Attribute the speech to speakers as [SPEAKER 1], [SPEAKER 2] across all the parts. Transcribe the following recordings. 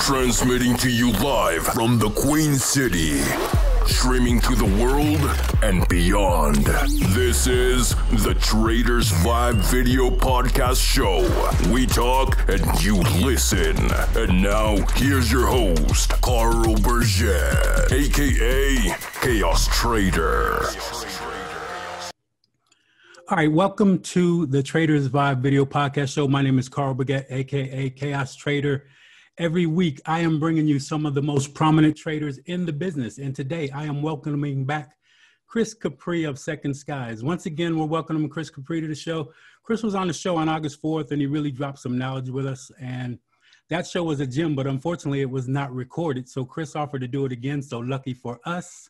[SPEAKER 1] Transmitting to you live from the Queen City, streaming to the world and beyond. This is the Traders Vibe Video Podcast Show. We talk and you listen. And now, here's your host, Carl Berget, aka Chaos Trader.
[SPEAKER 2] All right, welcome to the Traders Vibe Video Podcast Show. My name is Carl Berget, aka Chaos Trader. Every week, I am bringing you some of the most prominent traders in the business. And today, I am welcoming back Chris Capre of Second Skies. Once again, we're welcoming Chris Capre to the show. Chris was on the show on August 4th, and he really dropped some knowledge with us. And that show was a gem, but unfortunately, it was not recorded. So Chris offered to do it again, so lucky for us.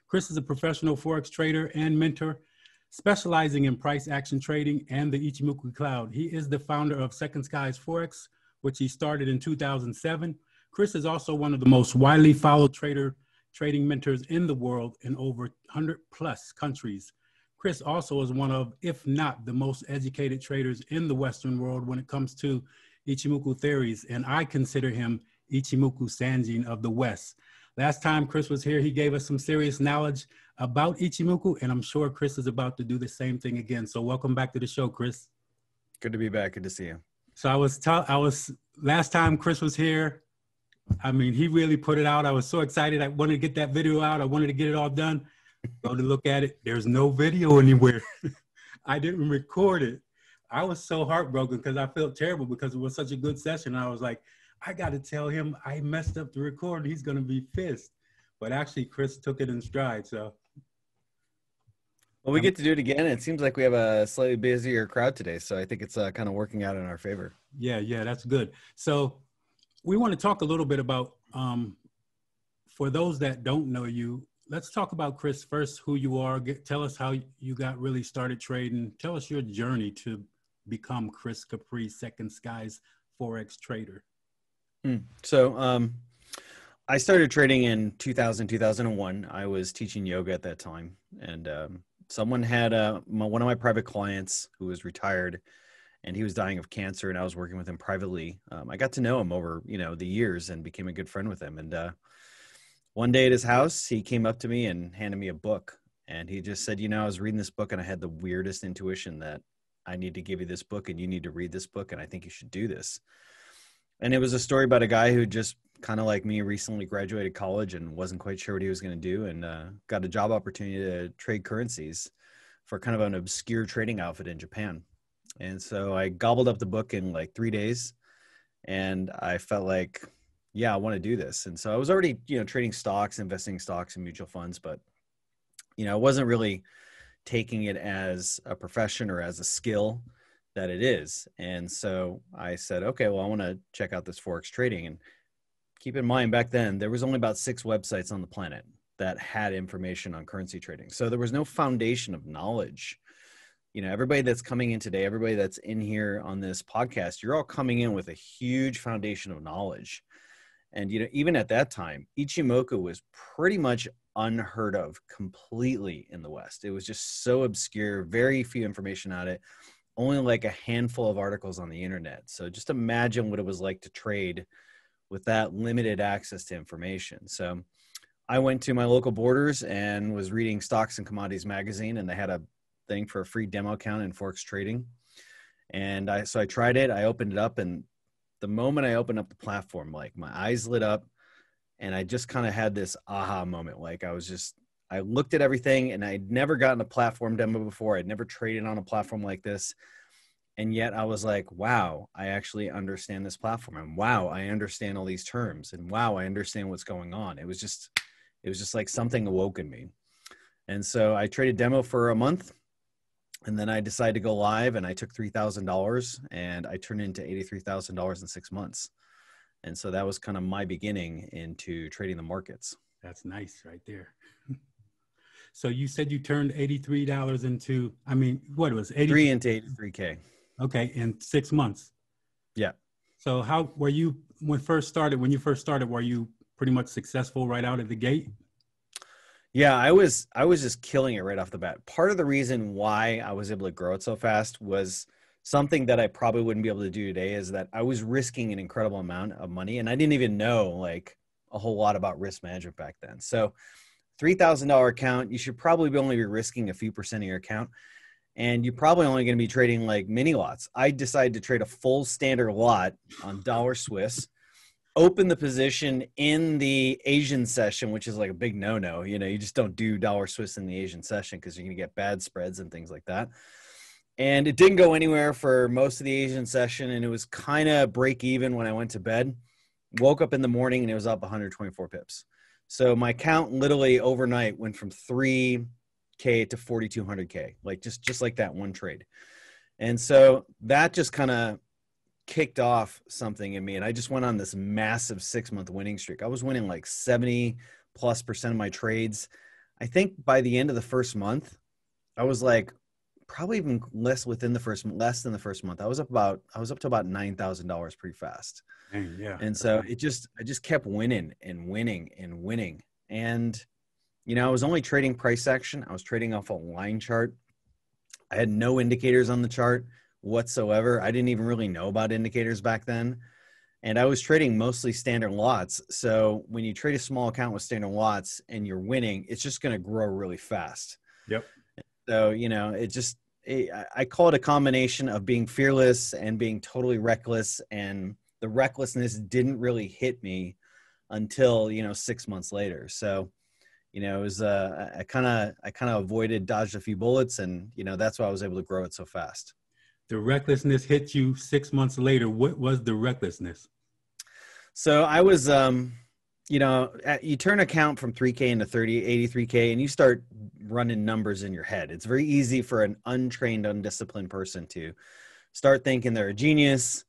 [SPEAKER 2] Chris is a professional Forex trader and mentor, specializing in price action trading and the Ichimoku cloud. He is the founder of Second Skies Forex, which he started in 2007. Chris is also one of the most widely followed trading mentors in the world in over 100 plus countries. Chris also is one of, if not the most educated traders in the Western world when it comes to Ichimoku theories, and I consider him Ichimoku Sanjen of the West. Last time Chris was here, he gave us some serious knowledge about Ichimoku, and I'm sure Chris is about to do the same thing again. So welcome back to the show, Chris.
[SPEAKER 3] Good to be back. Good to see you.
[SPEAKER 2] So last time Chris was here, I mean, he really put it out. I was so excited. I wanted to get that video out. I wanted to get it all done. Go to look at it. There's no video anywhere. I didn't record it. I was so heartbroken because I felt terrible because it was such a good session. I was like, I got to tell him I messed up the record. He's going to be pissed. But actually, Chris took it in stride. So.
[SPEAKER 3] Well, we get to do it again. It seems like we have a slightly busier crowd today, so I think it's kind of working out in our favor.
[SPEAKER 2] Yeah, that's good. So we want to talk a little bit about, for those that don't know you, let's talk about Chris first, who you are. Tell us how you got really started trading. Tell us your journey to become Chris Capre, Second Skies Forex trader.
[SPEAKER 3] So I started trading in 2001. I was teaching yoga at that time, and someone had one of my private clients who was retired, and he was dying of cancer, and I was working with him privately. I got to know him over, the years and became a good friend with him. And one day at his house, he came up to me and handed me a book. And he just said, I was reading this book and I had the weirdest intuition that I need to give you this book and you need to read this book and I think you should do this. And it was a story about a guy who just kind of like me recently graduated college and wasn't quite sure what he was going to do, and got a job opportunity to trade currencies for kind of an obscure trading outfit in Japan. And so I gobbled up the book in like 3 days, and I felt like, yeah, I want to do this. And so I was already, trading stocks, investing in stocks and mutual funds, but, I wasn't really taking it as a profession or as a skill that it is. And so I said, okay, well, I want to check out this Forex trading. And keep in mind, back then, there was only about 6 websites on the planet that had information on currency trading. So there was no foundation of knowledge. Everybody that's coming in today, everybody that's in here on this podcast, you're all coming in with a huge foundation of knowledge. And, even at that time, Ichimoku was pretty much unheard of completely in the West. It was just so obscure, very few information on it, only like a handful of articles on the internet. So just imagine what it was like to trade with that limited access to information. So I went to my local Borders and was reading Stocks and Commodities magazine, and they had a thing for a free demo account in Forex trading. And so I tried it. I opened it up, and the moment I opened up the platform, like my eyes lit up, and I just kind of had this aha moment. Like I looked at everything, and I'd never gotten a platform demo before. I'd never traded on a platform like this. And yet I was like, wow, I actually understand this platform. And wow, I understand all these terms. And wow, I understand what's going on. It was just like something awoke in me. And so I traded demo for a month. And then I decided to go live, and I took $3,000 and I turned it into $83,000 in 6 months. And so that was kind of my beginning into trading the markets.
[SPEAKER 2] That's nice right there. So you said you turned $83 into, what it was?
[SPEAKER 3] 83 into 83K.
[SPEAKER 2] Okay, in 6 months.
[SPEAKER 3] Yeah.
[SPEAKER 2] So how were you when you first started, were you pretty much successful right out of the gate?
[SPEAKER 3] Yeah, I was just killing it right off the bat. Part of the reason why I was able to grow it so fast was something that I probably wouldn't be able to do today is that I was risking an incredible amount of money, and I didn't even know like a whole lot about risk management back then. So $3,000 account, you should probably only be risking a few percent of your account. And you're probably only going to be trading like mini lots. I decided to trade a full standard lot on dollar Swiss, open the position in the Asian session, which is like a big no-no. You know, you just don't do dollar Swiss in the Asian session because you're going to get bad spreads and things like that. And it didn't go anywhere for most of the Asian session. And it was kind of break even when I went to bed. Woke up in the morning and it was up 124 pips. So my account literally overnight went from 3K to 4,200K, like just like that one trade. And so that just kind of kicked off something in me. And I just went on this massive 6-month winning streak. I was winning like 70+% of my trades. I think by the end of the first month, I was like probably even less than the first month. I was up to about $9,000 pretty fast.
[SPEAKER 2] Dang, yeah.
[SPEAKER 3] And so I just kept winning and winning and winning. And, you know, I was only trading price action. I was trading off a line chart. I had no indicators on the chart whatsoever. I didn't even really know about indicators back then. And I was trading mostly standard lots. So when you trade a small account with standard lots and you're winning, it's just going to grow really fast.
[SPEAKER 2] Yep.
[SPEAKER 3] So, you know, I call it a combination of being fearless and being totally reckless. And the recklessness didn't really hit me until, you know, 6 months later. So, you know, it was, I kind of dodged a few bullets, and, you know, that's why I was able to grow it so fast.
[SPEAKER 2] The recklessness hit you 6 months later. What was the recklessness?
[SPEAKER 3] So I was, you know, you turn a count from 3K into 83K, and you start running numbers in your head. It's very easy for an untrained, undisciplined person to start thinking they're a genius.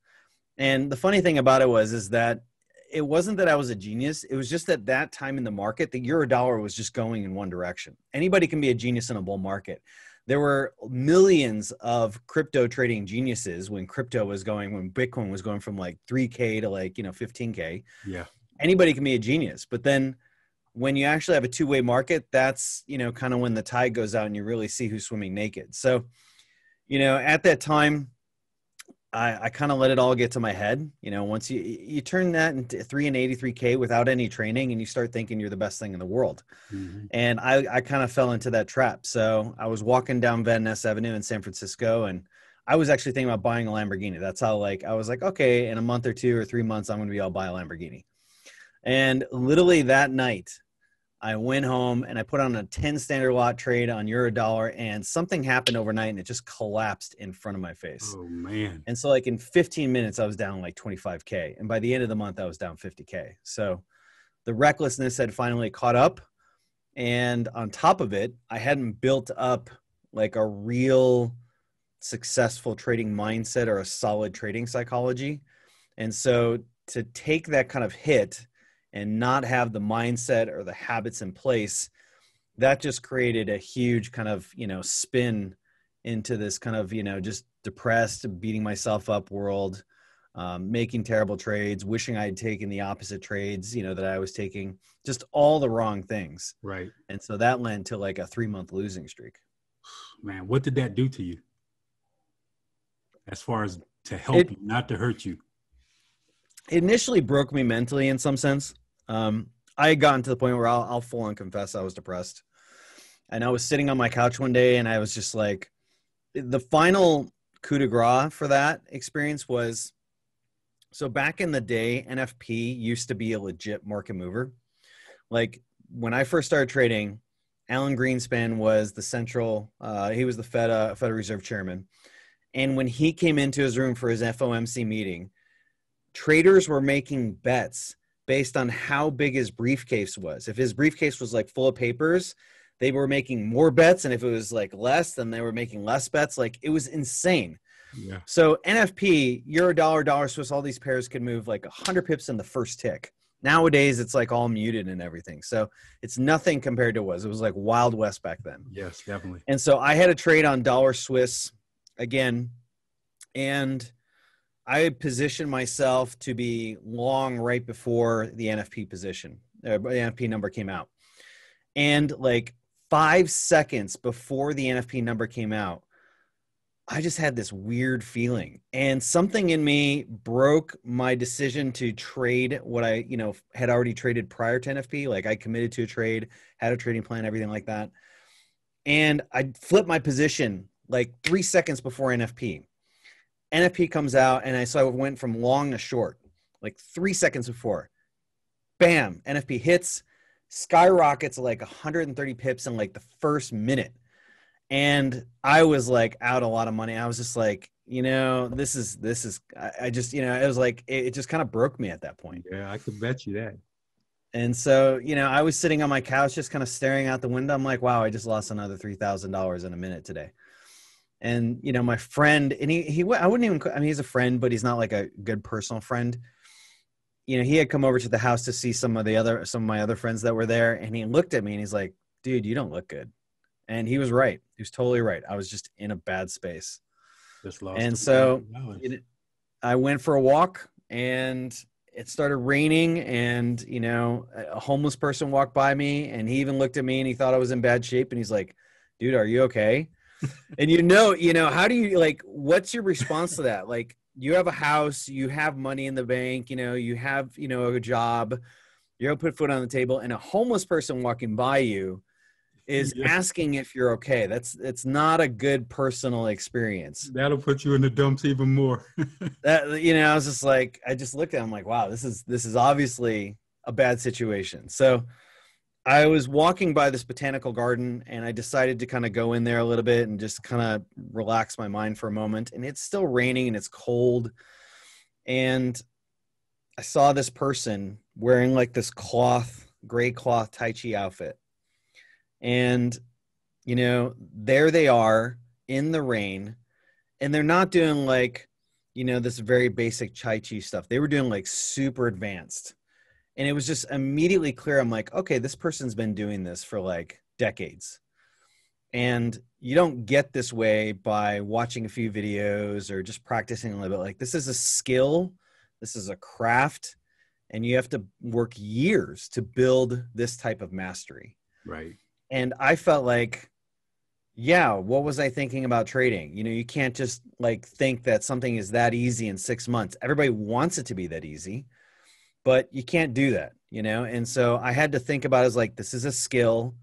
[SPEAKER 3] And the funny thing about it is that it wasn't that I was a genius. It was just at that time in the market, the euro dollar was just going in one direction. Anybody can be a genius in a bull market. There were millions of crypto trading geniuses when Bitcoin was going from like 3K to like, you know, 15K.
[SPEAKER 2] Yeah.
[SPEAKER 3] Anybody can be a genius. But then when you actually have a two-way market, that's, you know, kind of when the tide goes out and you really see who's swimming naked. So, you know, at that time, I kind of let it all get to my head. You know, once you turn that into 383K without any training, and you start thinking you're the best thing in the world. Mm-hmm. And I kind of fell into that trap. So I was walking down Van Ness Avenue in San Francisco, and I was actually thinking about buying a Lamborghini. That's how, like, I was like, okay, in a month or 2 or 3 months, I'm going to be able to buy a Lamborghini. And literally that night, I went home and I put on a 10 standard lot trade on euro dollar, and something happened overnight and it just collapsed in front of my face.
[SPEAKER 2] Oh man.
[SPEAKER 3] And so like in 15 minutes, I was down like 25K. And by the end of the month, I was down 50K. So the recklessness had finally caught up. And on top of it, I hadn't built up like a real successful trading mindset or a solid trading psychology. And so to take that kind of hit and not have the mindset or the habits in place, that just created a huge kind of, you know, spin into this kind of, you know, just depressed, beating myself up world, making terrible trades, wishing I had taken the opposite trades, you know, that I was taking, just all the wrong things.
[SPEAKER 2] Right.
[SPEAKER 3] And so that led to like a 3-month losing streak.
[SPEAKER 2] Man, what did that do to you? As far as to help you, not to hurt you?
[SPEAKER 3] It initially broke me mentally in some sense. I had gotten to the point where I'll full on confess I was depressed. And I was sitting on my couch one day and I was just like, the final coup de grace for that experience was, so back in the day, NFP used to be a legit market mover. Like when I first started trading, Alan Greenspan was the central, he was the Federal Reserve chairman. And when he came into his room for his FOMC meeting, traders were making bets based on how big his briefcase was. If his briefcase was like full of papers, they were making more bets. And if it was like less, then they were making less bets. Like it was insane.
[SPEAKER 2] Yeah.
[SPEAKER 3] So NFP, euro dollar, dollar Swiss, all these pairs could move like 100 pips in the first tick. Nowadays, it's like all muted and everything. So it's nothing compared to what it was. It was like Wild West back then.
[SPEAKER 2] Yes, definitely.
[SPEAKER 3] And so I had a trade on dollar Swiss again, and I positioned myself to be long right before the NFP position, the NFP number came out. And like 5 seconds before the NFP number came out, I just had this weird feeling, and something in me broke my decision to trade what I, had already traded prior to NFP. Like I committed to a trade, had a trading plan, everything like that. And I flipped my position like 3 seconds before NFP. NFP comes out, and I went from long to short, like 3 seconds before. Bam, NFP hits, skyrockets like 130 pips in like the first minute. And I was like out a lot of money. I was just like, this is, I just, it was like, it just kind of broke me at that point.
[SPEAKER 2] Yeah, I could bet you that.
[SPEAKER 3] And so, I was sitting on my couch, just kind of staring out the window. I'm like, wow, I just lost another $3,000 in a minute today. And, my friend, and I wouldn't even, I mean, he's a friend, but he's not like a good personal friend. He had come over to the house to see some of my other friends that were there. And he looked at me and he's like, dude, you don't look good. And he was right. He was totally right. I was just in a bad space. And so I went for a walk, and it started raining, and, a homeless person walked by me, and he even looked at me and he thought I was in bad shape. And he's like, dude, are you okay? And how do you, like, what's your response to that? Like, you have a house, you have money in the bank, you have, a job, you're able to put food on the table, and a homeless person walking by you is asking if you're okay. It's not a good personal experience.
[SPEAKER 2] That'll put you in the dumps even more.
[SPEAKER 3] I was just like, I just looked at him like, wow, this is obviously a bad situation. So I was walking by this botanical garden, and I decided to kind of go in there a little bit and just kind of relax my mind for a moment. And it's still raining and it's cold. And I saw this person wearing like this gray cloth Tai Chi outfit. And, there they are in the rain, and they're not doing like, this very basic Tai Chi stuff. They were doing like super advanced. And it was just immediately clear. I'm like, okay, this person's been doing this for like decades. And you don't get this way by watching a few videos or just practicing a little bit. Like, this is a skill. This is a craft. And you have to work years to build this type of mastery.
[SPEAKER 2] Right.
[SPEAKER 3] And I felt like, yeah, what was I thinking about trading? You can't just like think that something is that easy in 6 months. Everybody wants it to be that easy, but you can't do that, And so I had to think about it as like, this is a skill.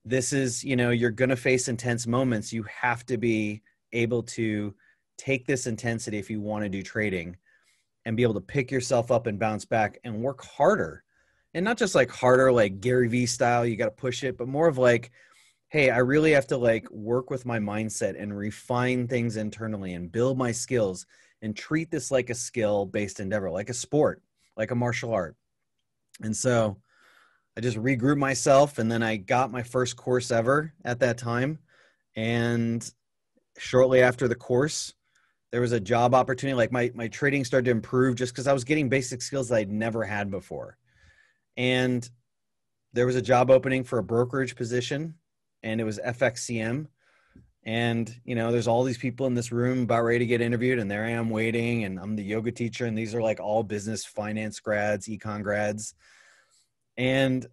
[SPEAKER 3] This is, you're going to face intense moments. You have to be able to take this intensity if you want to do trading and be able to pick yourself up and bounce back and work harder. And not just like harder, like Gary Vee style, you got to push it, but more of like, hey, I really have to like work with my mindset and refine things internally and build my skills and treat this like a skill-based endeavor, like a sport, like a martial art. And so I just regrouped myself, and then I got my first course ever at that time. And shortly after the course, there was a job opportunity. Like my trading started to improve just because I was getting basic skills that I'd never had before. And there was a job opening for a brokerage position, and it was FXCM. And, there's all these people in this room about ready to get interviewed, and there I am waiting, and I'm the yoga teacher, and these are like all business finance grads, econ grads. And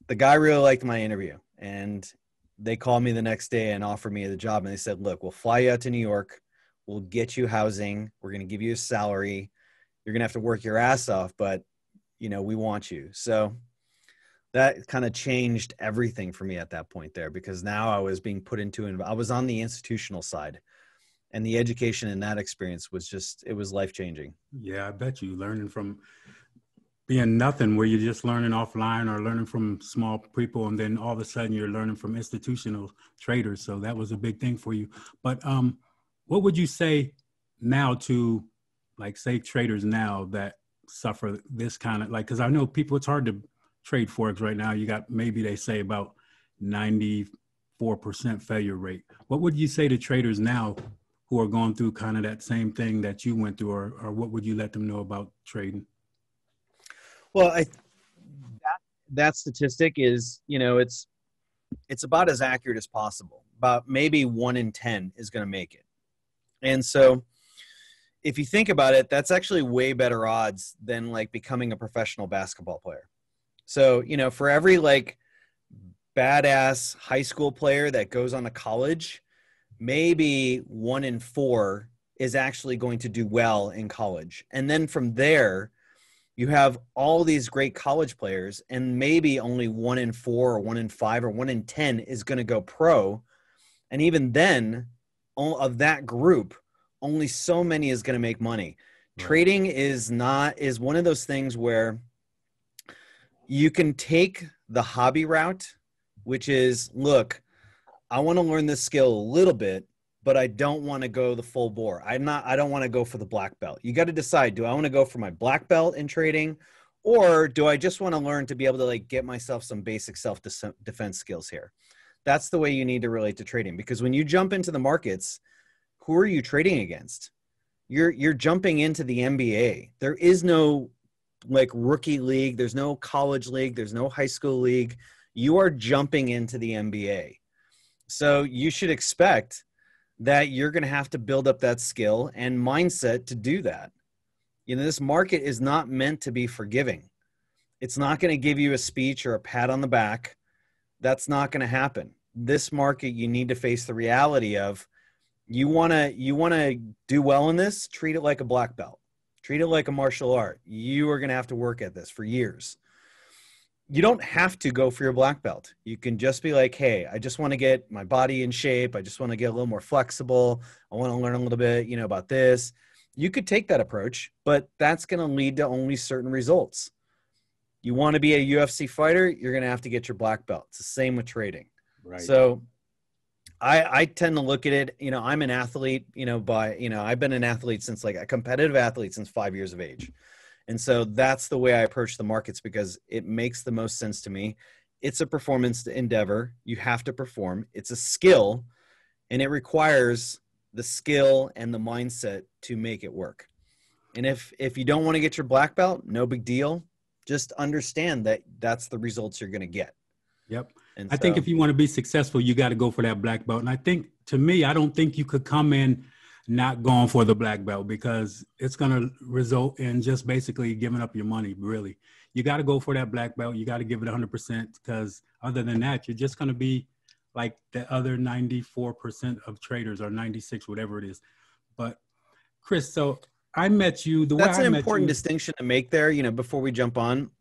[SPEAKER 3] the guy really liked my interview, and they called me the next day and offered me the job. And they said, look, we'll fly you out to New York. We'll get you housing. We're going to give you a salary. You're going to have to work your ass off, but we want you. So that kind of changed everything for me at that point there, because now I was being put into, I was on the institutional side, and the education in that experience was just, it was life-changing.
[SPEAKER 2] Yeah, I bet you learning from being nothing, where you're just learning offline or learning from small people, and then all of a sudden you're learning from institutional traders. So that was a big thing for you. But what would you say now to, like, say traders now that suffer this kind of, like, because I know people, it's hard to trade Forex right now. You got, maybe they say about 94% failure rate. What would you say to traders now who are going through kind of that same thing that you went through, or what would you let them know about trading?
[SPEAKER 3] Well, that statistic is, it's about as accurate as possible. About maybe 1 in 10 is going to make it. And so if you think about it, that's actually way better odds than like becoming a professional basketball player. So, for every like badass high school player that goes on to college, maybe 1 in 4 is actually going to do well in college. And then from there, you have all these great college players, and maybe only 1 in 4 or 1 in 5 or 1 in 10 is going to go pro. And even then, of that group, only so many is going to make money. Right. Trading is one of those things where you can take the hobby route, which is, look, I want to learn this skill a little bit, but I don't want to go the full bore. I don't want to go for the black belt. You got to decide, do I want to go for my black belt in trading, or do I just want to learn to be able to like get myself some basic self-defense skills here? That's the way you need to relate to trading, because when you jump into the markets, who are you trading against? You're jumping into the NBA. There is no like rookie league. There's no college league. There's no high school league. You are jumping into the NBA. So you should expect that you're going to have to build up that skill and mindset to do that. You know, this market is not meant to be forgiving. It's not going to give you a speech or a pat on the back. That's not going to happen. This market, you need to face the reality of, you want to do well in this, treat it like a black belt. Treat it like a martial art. You are going to have to work at this for years. You don't have to go for your black belt. You can just be like, hey, I just want to get my body in shape. I just want to get a little more flexible. I want to learn a little bit, about this. You could take that approach, but that's going to lead to only certain results. You want to be a UFC fighter, you're going to have to get your black belt. It's the same with trading. Right. So I tend to look at it, I'm an athlete, I've been an athlete since like a competitive athlete since 5 years of age. And so that's the way I approach the markets, because it makes the most sense to me. It's a performance endeavor. You have to perform. It's a skill, and it requires the skill and the mindset to make it work. And if you don't want to get your black belt, no big deal. Just understand that that's the results you're going to get.
[SPEAKER 2] Yep. And I think if you want to be successful, you got to go for that black belt. And I think, to me, I don't think you could come in not going for the black belt, because it's going to result in just basically giving up your money, really. You got to go for that black belt. You got to give it 100%, because other than that, you're just going to be like the other 94% of traders, or 96, whatever it is. But Chris, so I met you.
[SPEAKER 3] That's an important distinction to make there, before we jump on.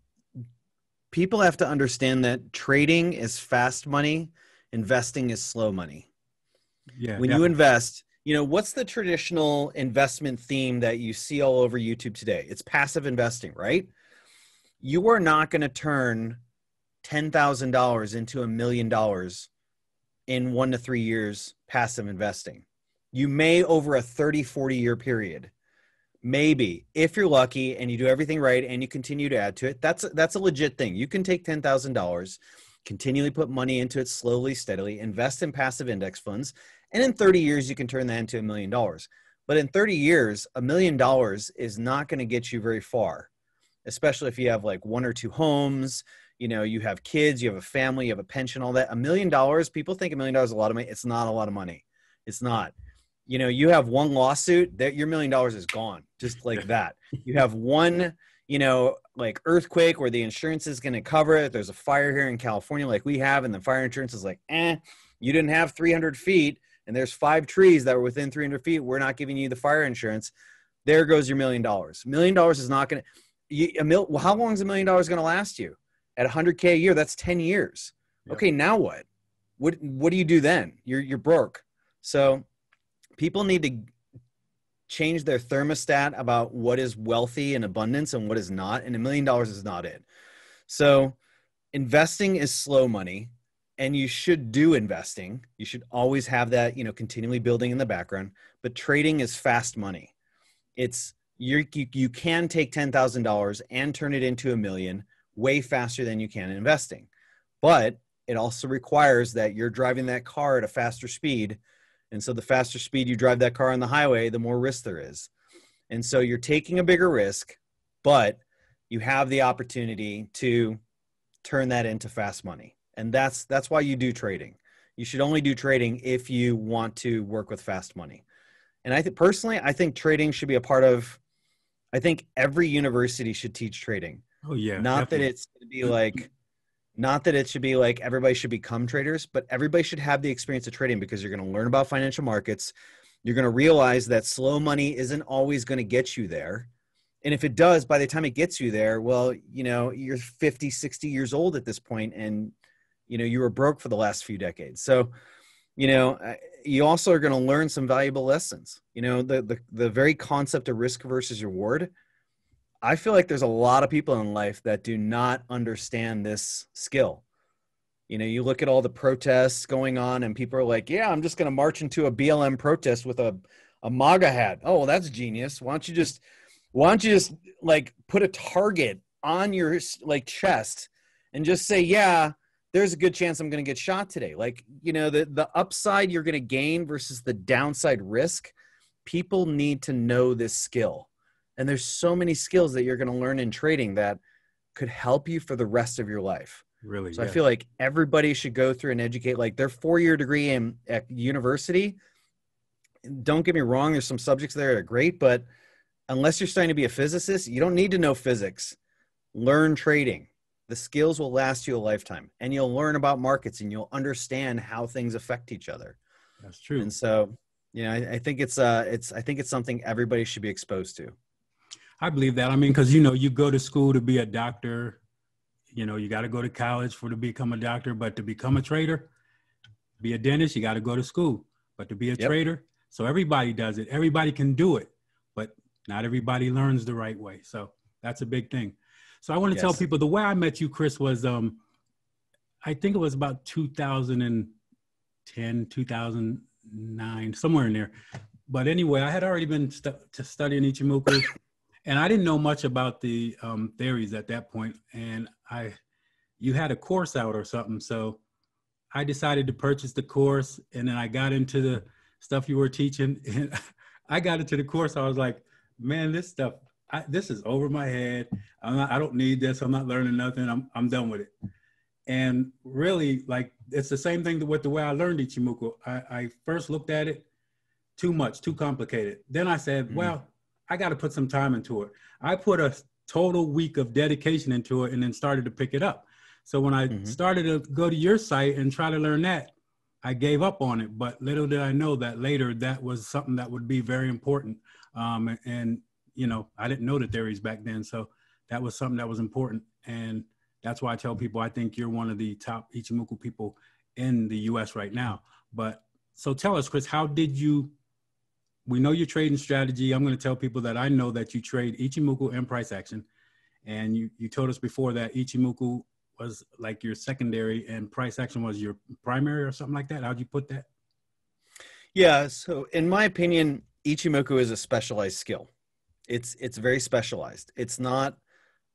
[SPEAKER 3] People have to understand that trading is fast money. Investing is slow money. Yeah. When you invest, what's the traditional investment theme that you see all over YouTube today? It's passive investing, right? You are not going to turn $10,000 into $1 million in 1 to 3 years passive investing. You may over a 30, 40 year period. Maybe, if you're lucky and you do everything right and you continue to add to it, that's a legit thing. You can take $10,000, continually put money into it slowly, steadily, invest in passive index funds, and in 30 years, you can turn that into $1 million. But in 30 years, $1 million is not going to get you very far, especially if you have like 1 or 2 homes, you have kids, you have a family, you have a pension, all that. $1 million, people think $1 million is a lot of money. It's not a lot of money. It's not. You have one lawsuit, that your $1 million is gone, just like that. You have one, like earthquake where the insurance is going to cover it. There's a fire here in California like we have, and the fire insurance is like, you didn't have 300 feet, and there's 5 trees that were within 300 feet. We're not giving you the fire insurance. There goes your $1 million. $1 million is not going to, well, how long is $1 million going to last you? At 100K a year, that's 10 years. Yep. Okay, now what? What do you do then? You're broke. So people need to change their thermostat about what is wealthy and abundance and what is not. And $1 million is not it. So investing is slow money, and you should do investing. You should always have that, continually building in the background, but trading is fast money. It's you can take $10,000 and turn it into $1 million way faster than you can in investing. But it also requires that you're driving that car at a faster speed. And so the faster speed you drive that car on the highway, the more risk there is. And so you're taking a bigger risk, but you have the opportunity to turn that into fast money. And that's why you do trading. You should only do trading if you want to work with fast money. And I think trading should be a part of, I think every university should teach trading.
[SPEAKER 2] Oh yeah.
[SPEAKER 3] Not definitely. That it's going to be like, Not that it should be like everybody should become traders, but everybody should have the experience of trading, because you're going to learn about financial markets. You're going to realize that slow money isn't always going to get you there. And if it does, by the time it gets you there, well, you know, you're 50, 60 years old at this point, and, you know, you were broke for the last few decades. So, you know, you also are going to learn some valuable lessons. You know, the very concept of risk versus reward. I feel like there's a lot of people in life that do not understand this skill. You know, you look at all the protests going on and people are like, yeah, I'm just going to march into a BLM protest with a MAGA hat. Oh, well, that's genius. Why don't you just like put a target on your like chest and just say, yeah, there's a good chance I'm going to get shot today. Like, you know, the upside you're going to gain versus the downside risk. People need to know this skill. And there's so many skills that you're going to learn in trading that could help you for the rest of your life.
[SPEAKER 2] Really?
[SPEAKER 3] So
[SPEAKER 2] Yeah.
[SPEAKER 3] I feel like everybody should go through and educate, like their 4-year degree at university. Don't get me wrong. There's some subjects there that are great, but unless you're starting to be a physicist, you don't need to know physics. Learn trading. The skills will last you a lifetime, and you'll learn about markets and you'll understand how things affect each other.
[SPEAKER 2] That's true.
[SPEAKER 3] And so, you know, I think it's something everybody should be exposed to.
[SPEAKER 2] I believe that. I mean, because, you know, you go to school to be a doctor, you know, you got to go to college to become a doctor, but to become a trader, be a dentist, you got to go to school. But to be a trader, so everybody does it. Everybody can do it, but not everybody learns the right way. So that's a big thing. So I want to tell people the way I met you, Chris, was I think it was about 2010, 2009, somewhere in there. But anyway, I had already been studying Ichimoku. And I didn't know much about the theories at that point. And you had a course out or something. So I decided to purchase the course. And then I got into the stuff you were teaching. And I got into the course. I was like, man, this stuff, this is over my head. I don't need this. I'm not learning nothing. I'm done with it. And really, like, it's the same thing with the way I learned Ichimoku. I first looked at it too much, too complicated. Then I said, well, I got to put some time into it. I put a total week of dedication into it and then started to pick it up. So when I started to go to your site and try to learn that, I gave up on it. But little did I know that later that was something that would be very important. And, you know, I didn't know the theories back then. So that was something that was important. And that's why I tell people I think you're one of the top Ichimoku people in the U.S. right now. But so tell us, Chris, how did you... We know your trading strategy. I'm going to tell people that I know that you trade Ichimoku and price action. And you told us before that Ichimoku was like your secondary and price action was your primary or something like that. How'd you put that?
[SPEAKER 3] Yeah. So in my opinion, Ichimoku is a specialized skill. It's very specialized. It's not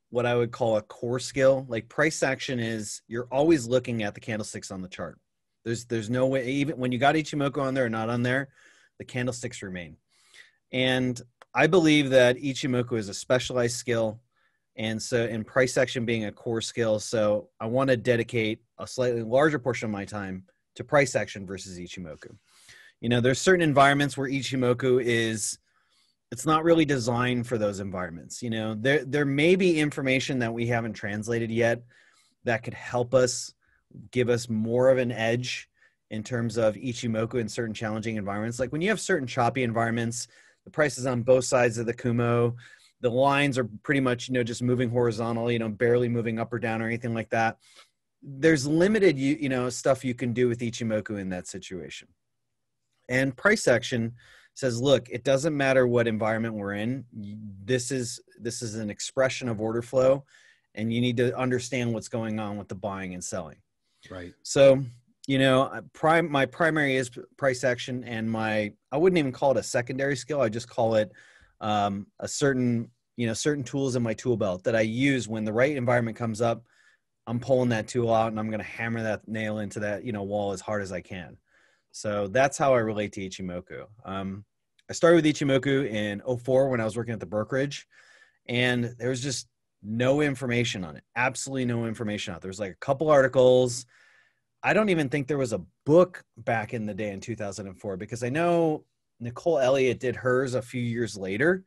[SPEAKER 3] what I would call a core skill. Like price action is, you're always looking at the candlesticks on the chart. There's no way, even when you got Ichimoku on there or not on there, the candlesticks remain. And I believe that Ichimoku is a specialized skill. And so in price action being a core skill. So I want to dedicate a slightly larger portion of my time to price action versus Ichimoku. You know, there's certain environments where Ichimoku it's not really designed for those environments. You know, there may be information that we haven't translated yet that could help us, give us more of an edge in terms of Ichimoku in certain challenging environments. Like when you have certain choppy environments, the price is on both sides of the Kumo, the lines are pretty much, you know, just moving horizontal, you know, barely moving up or down or anything like that. There's limited, you know, stuff you can do with Ichimoku in that situation. And price action says, look, it doesn't matter what environment we're in. This is an expression of order flow, and you need to understand what's going on with the buying and selling.
[SPEAKER 2] Right.
[SPEAKER 3] So, you know, my primary is price action, and I wouldn't even call it a secondary skill. I just call it certain tools in my tool belt that I use when the right environment comes up. I'm pulling that tool out and I'm going to hammer that nail into that, you know, wall as hard as I can. So that's how I relate to Ichimoku. I started with Ichimoku in 2004 when I was working at the brokerage, and there was just no information on it. Absolutely no information out there. Was like a couple articles. I don't even think there was a book back in the day in 2004, because I know Nicole Elliott did hers a few years later,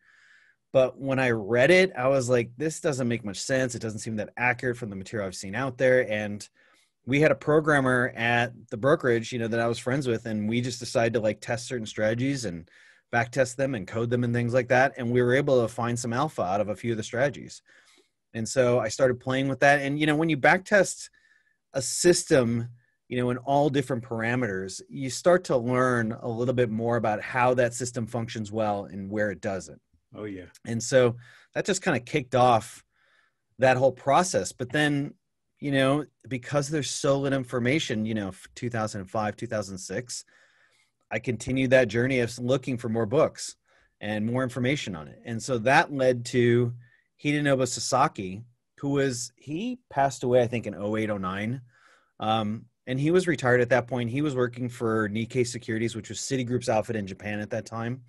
[SPEAKER 3] But when I read it, I was like, this doesn't make much sense. It doesn't seem that accurate from the material I've seen out there. And we had a programmer at the brokerage, that I was friends with, and we just decided to like test certain strategies and back test them and code them and things like that. And we were able to find some alpha out of a few of the strategies. And so I started playing with that. And, when you back test a system, in all different parameters, you start to learn a little bit more about how that system functions well and where it doesn't.
[SPEAKER 2] Oh, yeah.
[SPEAKER 3] And so that just kind of kicked off that whole process. But then, because there's so little information, 2005, 2006, I continued that journey of looking for more books and more information on it. And so that led to Hidenobu Sasaki, he passed away, I think, in 08, 09. And he was retired at that point. He was working for Nikkei Securities, which was Citigroup's outfit in Japan at that time.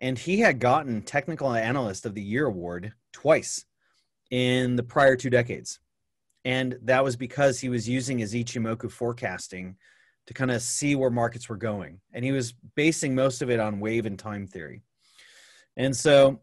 [SPEAKER 3] And he had gotten Technical Analyst of the Year award twice in the prior 2 decades. And that was because he was using his Ichimoku forecasting to kind of see where markets were going. And he was basing most of it on wave and time theory. And so,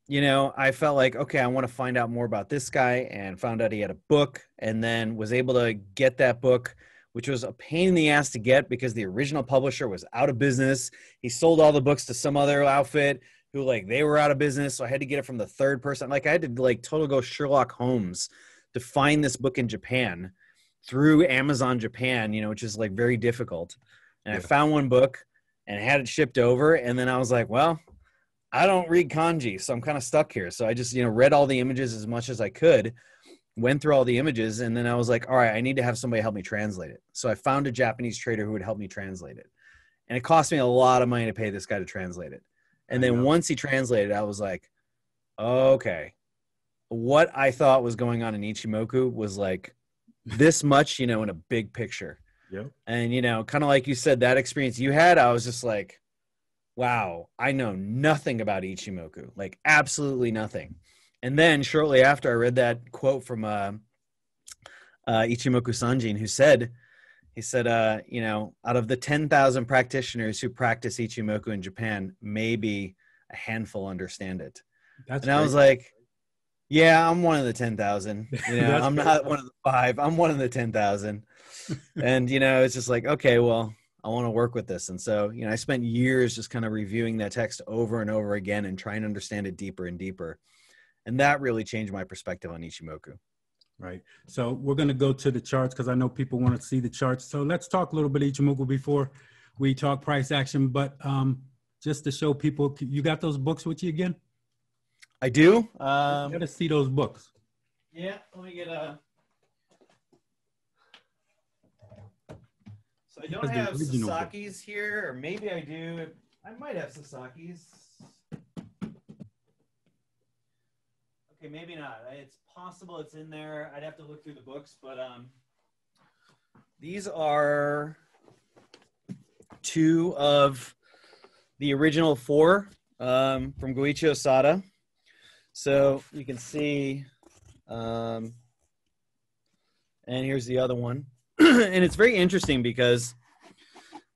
[SPEAKER 3] I felt like, okay, I want to find out more about this guy, and found out he had a book, and then was able to get that book, which was a pain in the ass to get because the original publisher was out of business. He sold all the books to some other outfit who they were out of business. So I had to get it from the third person. I had to total go Sherlock Holmes to find this book in Japan through Amazon Japan, which is very difficult. And I found one book and had it shipped over. And then I was like, well, I don't read kanji, so I'm kind of stuck here. So I just, read all the images as much as I could, went through all the images, and then I was like, all right, I need to have somebody help me translate it. So I found a Japanese trader who would help me translate it. And it cost me a lot of money to pay this guy to translate it. And then once he translated, I was like, okay, what I thought was going on in Ichimoku was this much, in a big picture.
[SPEAKER 2] Yep.
[SPEAKER 3] And, kind of like you said, that experience you had, I was just like, wow, I know nothing about Ichimoku, absolutely nothing. And then shortly after, I read that quote from Ichimoku Sanjen, who said, out of the 10,000 practitioners who practice Ichimoku in Japan, maybe a handful understand it. And I was like, yeah, I'm one of the 10,000. I'm not one of the 5. I'm one of the 10,000. And, it's just okay, well, I want to work with this. And so, I spent years just kind of reviewing that text over and over again and trying to understand it deeper and deeper. And that really changed my perspective on Ichimoku.
[SPEAKER 2] Right. So we're going to go to the charts because I know people want to see the charts. So let's talk a little bit Ichimoku before we talk price action. But just to show people, you got those books with you again?
[SPEAKER 3] I do.
[SPEAKER 2] Got to see those books.
[SPEAKER 3] Yeah. Let me get a... So I don't have Sasaki's here, or maybe I do. I might have Sasaki's. Okay, maybe not. It's possible it's in there. I'd have to look through the books, but these are 2 of the original 4 from Goichi Osada. So you can see, and here's the other one. And it's very interesting because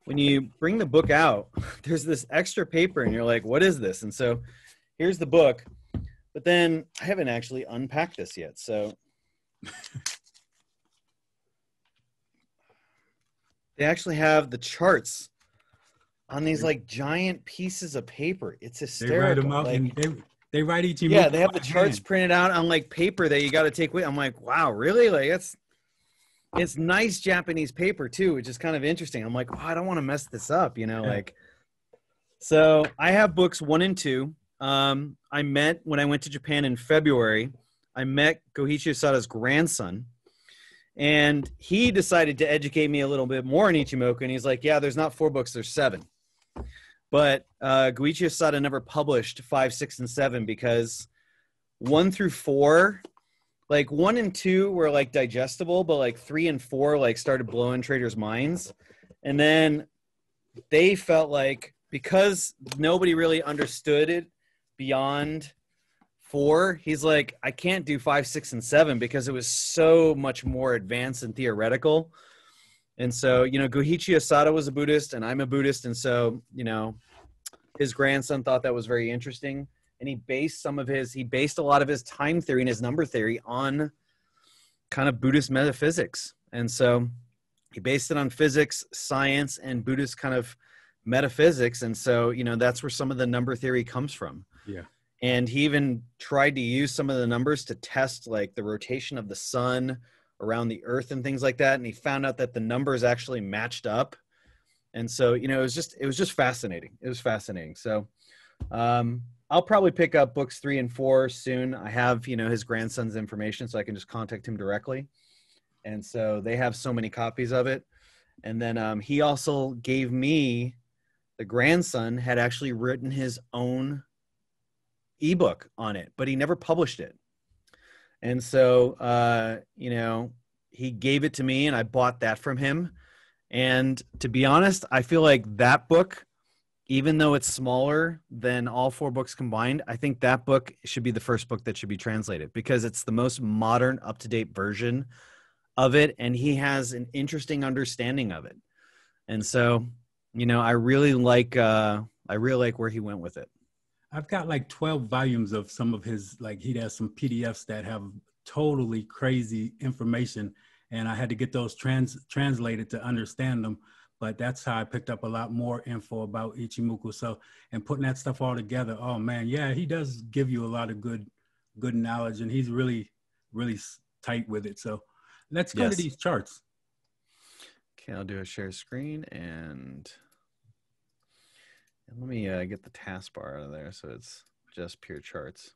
[SPEAKER 3] when you bring the book out, there's this extra paper and you're like, what is this? And so here's the book, but then I haven't actually unpacked this yet. So they actually have the charts on these giant pieces of paper. It's hysterical.
[SPEAKER 2] They write them out and they write each.
[SPEAKER 3] Yeah, they have the charts printed out on paper that you got to take with. I'm like, wow, really? It's nice Japanese paper too, which is kind of interesting. I'm like, I don't want to mess this up, So I have books 1 and 2. I met when I went to Japan in February. I met Goichi Osada's grandson, and he decided to educate me a little bit more in Ichimoku. And he's like, yeah, there's not 4 books, there's 7. But Goichi Osada never published 5, 6, and 7 because 1 through 4. 1 and 2 were digestible, but 3 and 4 started blowing traders' minds. And then they felt because nobody really understood it beyond 4, he's like, I can't do 5, 6, and 7 because it was so much more advanced and theoretical. And so, Goichi Osada was a Buddhist and I'm a Buddhist. And so, his grandson thought that was very interesting. and he based a lot of his time theory and his number theory on kind of Buddhist metaphysics. And so he based it on physics, science, and Buddhist kind of metaphysics. And so, that's where some of the number theory comes from.
[SPEAKER 2] Yeah.
[SPEAKER 3] And he even tried to use some of the numbers to test like the rotation of the sun around the earth and things like that. And he found out that the numbers actually matched up. And so, it was just fascinating. It was fascinating. So, I'll probably pick up books 3 and 4 soon. I have, his grandson's information, so I can just contact him directly. And so they have so many copies of it. And then he also gave me, the grandson had actually written his own ebook on it, but he never published it. And so, he gave it to me and I bought that from him. And to be honest, I feel like that book, even though it's smaller than all 4 books combined, I think that book should be the first book that should be translated because it's the most modern, up-to-date version of it. And he has an interesting understanding of it. And so, I really like where he went with it.
[SPEAKER 2] I've got like 12 volumes of some of his, like he has some PDFs that have totally crazy information. And I had to get those translated to understand them. But that's how I picked up a lot more info about Ichimoku. So, and putting that stuff all together, oh man, yeah, he does give you a lot of good knowledge, and he's really, really tight with it. So let's go to these charts.
[SPEAKER 3] Okay, I'll do a share screen and let me get the taskbar out of there so it's just pure charts.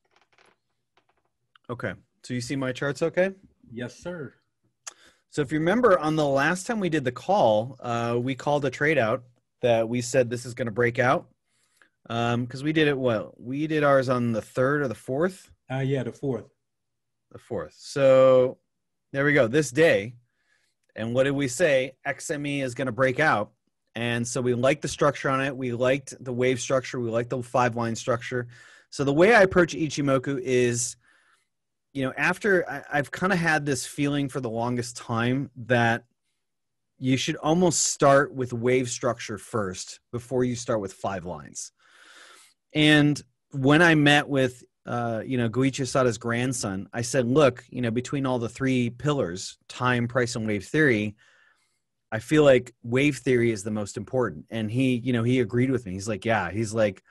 [SPEAKER 3] Okay, so you see my charts okay?
[SPEAKER 2] Yes, sir.
[SPEAKER 3] So if you remember on the last time we did the call, we called a trade out that we said this is going to break out because we did it we did ours on the 3rd or the 4th?
[SPEAKER 2] Yeah, the 4th.
[SPEAKER 3] The 4th. So there we go, this day. And what did we say? XME is going to break out. And so we liked the structure on it. We liked the wave structure. We liked the 5-line structure. So the way I approach Ichimoku is, after I've kind of had this feeling for the longest time that you should almost start with wave structure first before you start with 5 lines. And when I met with, Goichi Asada's grandson, I said, look, between all the 3 pillars, time, price, and wave theory, I feel like wave theory is the most important. And he agreed with me. He's like, yeah, he's like,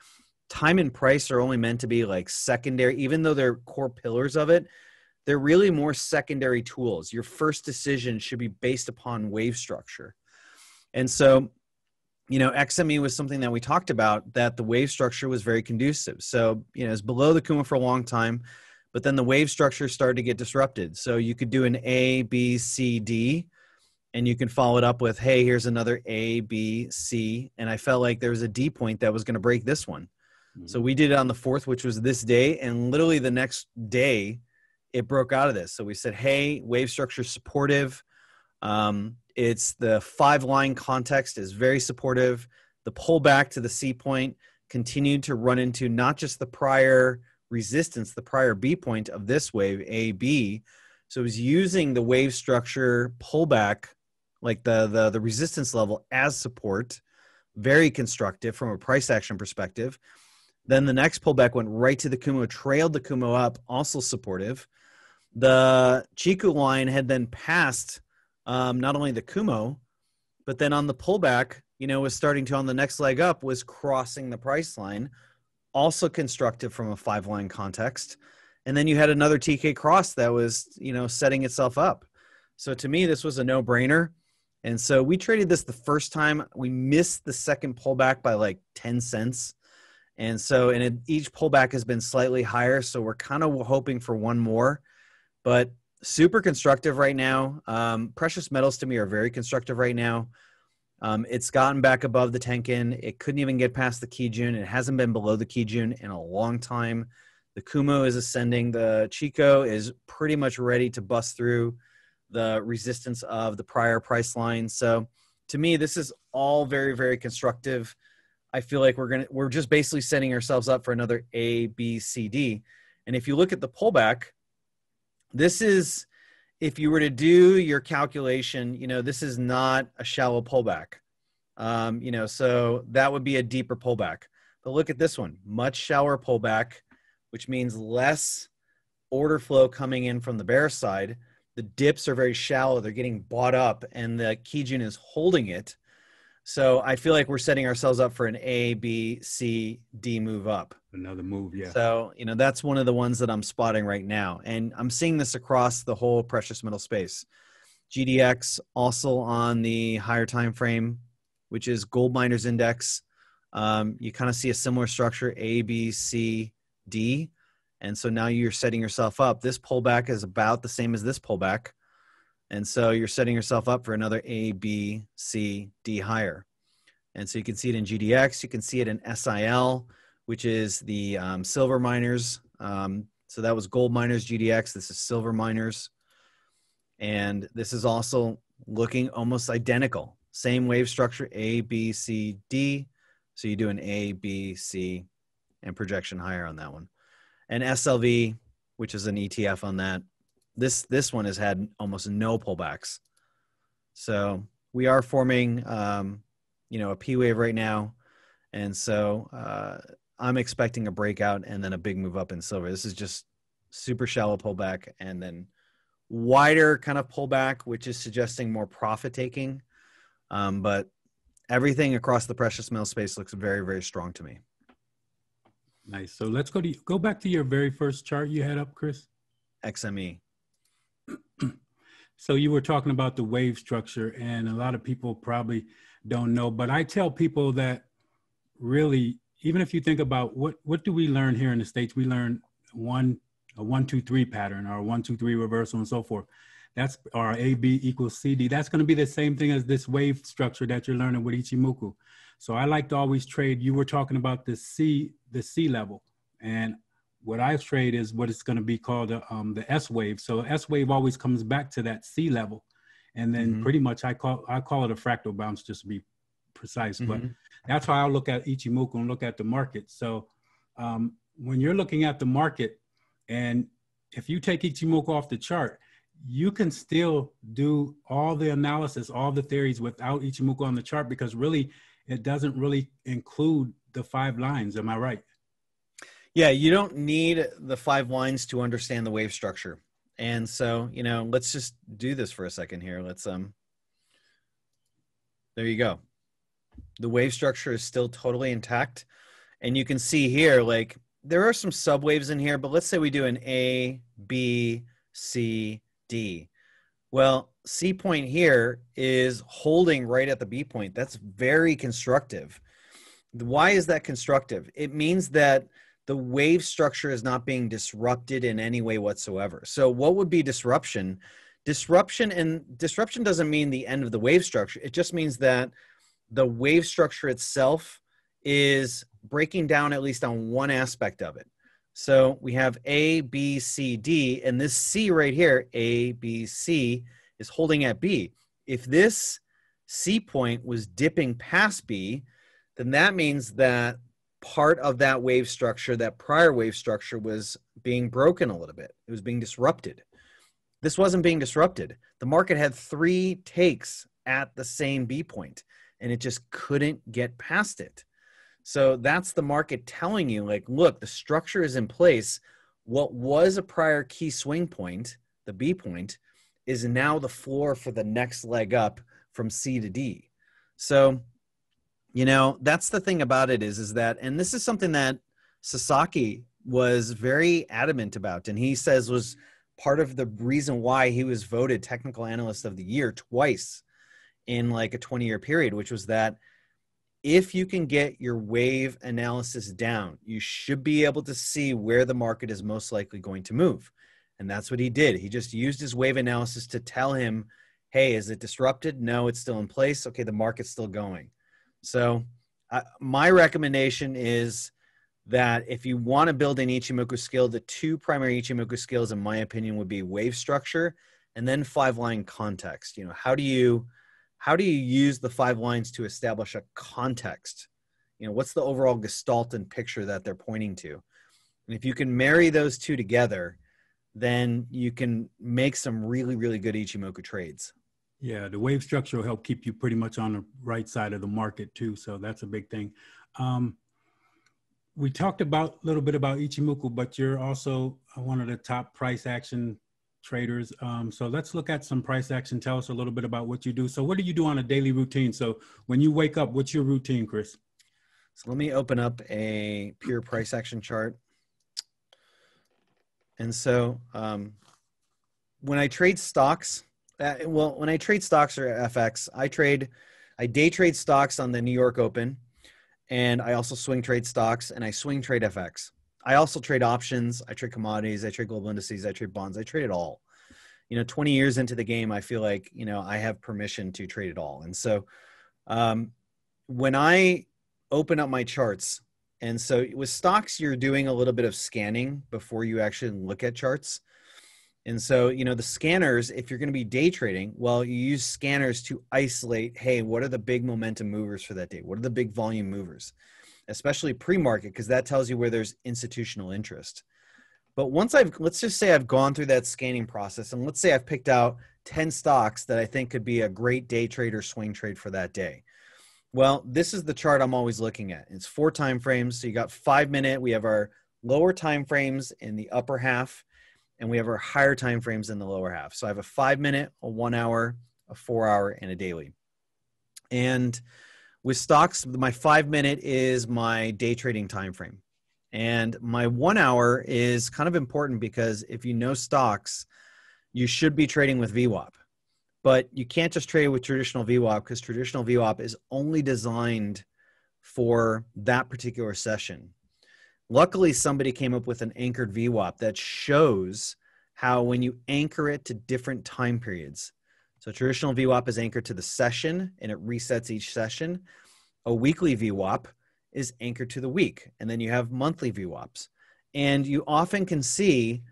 [SPEAKER 3] time and price are only meant to be like secondary, even though they're core pillars of it, they're really more secondary tools. Your first decision should be based upon wave structure. And so, XME was something that we talked about, that the wave structure was very conducive. So, it's below the Kumo for a long time, but then the wave structure started to get disrupted. So you could do an A, B, C, D, and you can follow it up with, hey, here's another A, B, C. And I felt like there was a D point that was going to break this one. Mm-hmm. So we did it on the 4th, which was this day. And literally the next day, it broke out of this. So we said, hey, wave structure supportive. It's the 5-line context is very supportive. The pullback to the C point continued to run into not just the prior resistance, the prior B point of this wave, A, B. So it was using the wave structure pullback, like the resistance level, as support, very constructive from a price action perspective. Then the next pullback went right to the Kumo, trailed the Kumo up, also supportive. The Chiku line had then passed not only the Kumo, but then on the pullback, was starting to, on the next leg up, was crossing the price line, also constructive from a 5-line context. And then you had another TK cross that was, setting itself up. So to me, this was a no-brainer. And so we traded this the first time. We missed the second pullback by like 10 cents. And so, each pullback has been slightly higher. So we're kind of hoping for one more, but super constructive right now. Precious metals to me are very constructive right now. It's gotten back above the Tenkin. It couldn't even get past the Kijun. It hasn't been below the Kijun in a long time. The Kumo is ascending. The Chico is pretty much ready to bust through the resistance of the prior price line. So to me, this is all very, very constructive. I feel like we're just basically setting ourselves up for another A, B, C, D. And if you look at the pullback, this is, if you were to do your calculation, this is not a shallow pullback. So that would be a deeper pullback. But look at this one, much shallower pullback. which means less order flow coming in from the bear side. The dips are very shallow. They're getting bought up, and the Kijun is holding it. So I feel like we're setting ourselves up for an A, B, C, D move up.
[SPEAKER 2] Another move, yeah.
[SPEAKER 3] So, that's one of the ones that I'm spotting right now. And I'm seeing this across the whole precious metal space. GDX also on the higher time frame, which is gold miners index. You kind of see a similar structure, A, B, C, D. And so now you're setting yourself up. This pullback is about the same as this pullback. And so you're setting yourself up for another A, B, C, D higher. And so you can see it in GDX. You can see it in SIL, which is the silver miners. So that was gold miners, GDX. This is silver miners. And this is also looking almost identical. Same wave structure, A, B, C, D. So you do an A, B, C, and projection higher on that one. And SLV, which is an ETF on that, this one has had almost no pullbacks. So we are forming, a P wave right now. And so I'm expecting a breakout and then a big move up in silver. This is just super shallow pullback and then wider kind of pullback, which is suggesting more profit taking. But everything across the precious metal space looks very, very strong to me.
[SPEAKER 2] Nice. So let's go back to your very first chart you had up, Chris.
[SPEAKER 3] XME.
[SPEAKER 2] So you were talking about the wave structure, and a lot of people probably don't know, but I tell people that really, even if you think about what do we learn here in the States, we learn a 1-2-3 pattern or a 1-2-3 reversal and so forth. That's our AB equals CD. That's going to be the same thing as this wave structure that you're learning with Ichimoku. So I like to always trade. You were talking about the C level, and what I trade is what it's going to be called the S wave. So S wave always comes back to that C level, and then pretty much I call it a fractal bounce just to be precise. But that's how I look at Ichimoku and look at the market. So when you're looking at the market, and if you take Ichimoku off the chart, you can still do all the analysis, all the theories without Ichimoku on the chart, because really it doesn't really include the 5 lines. Am I right?
[SPEAKER 3] Yeah, you don't need the 5 lines to understand the wave structure. And so, let's just do this for a second here. Let's, there you go. The wave structure is still totally intact. And you can see here, like, there are some subwaves in here, but let's say we do an A, B, C, D. Well, C point here is holding right at the B point. That's very constructive. Why is that constructive? It means that the wave structure is not being disrupted in any way whatsoever. So what would be disruption? Disruption doesn't mean the end of the wave structure. It just means that the wave structure itself is breaking down at least on one aspect of it. So we have A, B, C, D, and this C right here, A, B, C, is holding at B. If this C point was dipping past B, then that means that part of that wave structure, that prior wave structure, was being broken a little bit. It was being disrupted. This wasn't being disrupted. The market had 3 takes at the same B point, and it just couldn't get past it. So that's the market telling you, like, look, the structure is in place. What was a prior key swing point, the B point, is now the floor for the next leg up from C to D. So, that's the thing about it is that, and this is something that Sasaki was very adamant about, and he says was part of the reason why he was voted Technical Analyst of the Year twice in like a 20-year period, which was that if you can get your wave analysis down, you should be able to see where the market is most likely going to move. And that's what he did. He just used his wave analysis to tell him, hey, is it disrupted? No, it's still in place. Okay, the market's still going. So my recommendation is that if you want to build an Ichimoku skill, the 2 primary Ichimoku skills, in my opinion, would be wave structure and then 5-line context. How do you use the 5 lines to establish a context? What's the overall gestalt and picture that they're pointing to? And if you can marry those 2 together, then you can make some really, really good Ichimoku trades.
[SPEAKER 2] Yeah, the wave structure will help keep you pretty much on the right side of the market too. So that's a big thing. we talked about a little bit about Ichimoku, but you're also one of the top price action traders. So let's look at some price action. Tell us a little bit about what you do. So what do you do on a daily routine? So when you wake up, what's your routine, Chris?
[SPEAKER 3] So let me open up a pure price action chart. And so when I trade stocks, when I trade stocks or FX, I day trade stocks on the New York Open, and I also swing trade stocks, and I swing trade FX. I also trade options. I trade commodities. I trade global indices. I trade bonds. I trade it all. 20 years into the game, I feel like, I have permission to trade it all. And so when I open up my charts, and so with stocks, you're doing a little bit of scanning before you actually look at charts. And so, the scanners, if you're going to be day trading, well, you use scanners to isolate, hey, what are the big momentum movers for that day? What are the big volume movers? Especially pre-market, because that tells you where there's institutional interest. But once let's just say I've gone through that scanning process, and let's say I've picked out 10 stocks that I think could be a great day trade or swing trade for that day. Well, this is the chart I'm always looking at. It's 4 time frames. So you got 5 minute, we have our lower time frames in the upper half, and we have our higher time frames in the lower half. So I have a 5 minute, a 1 hour, a 4 hour, and a daily. And with stocks, my 5 minute is my day trading time frame. And my 1 hour is kind of important because if you know stocks, you should be trading with VWAP. But you can't just trade with traditional VWAP because traditional VWAP is only designed for that particular session. Luckily, somebody came up with an anchored VWAP that shows how when you anchor it to different time periods. So traditional VWAP is anchored to the session and it resets each session. A weekly VWAP is anchored to the week. And then you have monthly VWAPs. And you often can see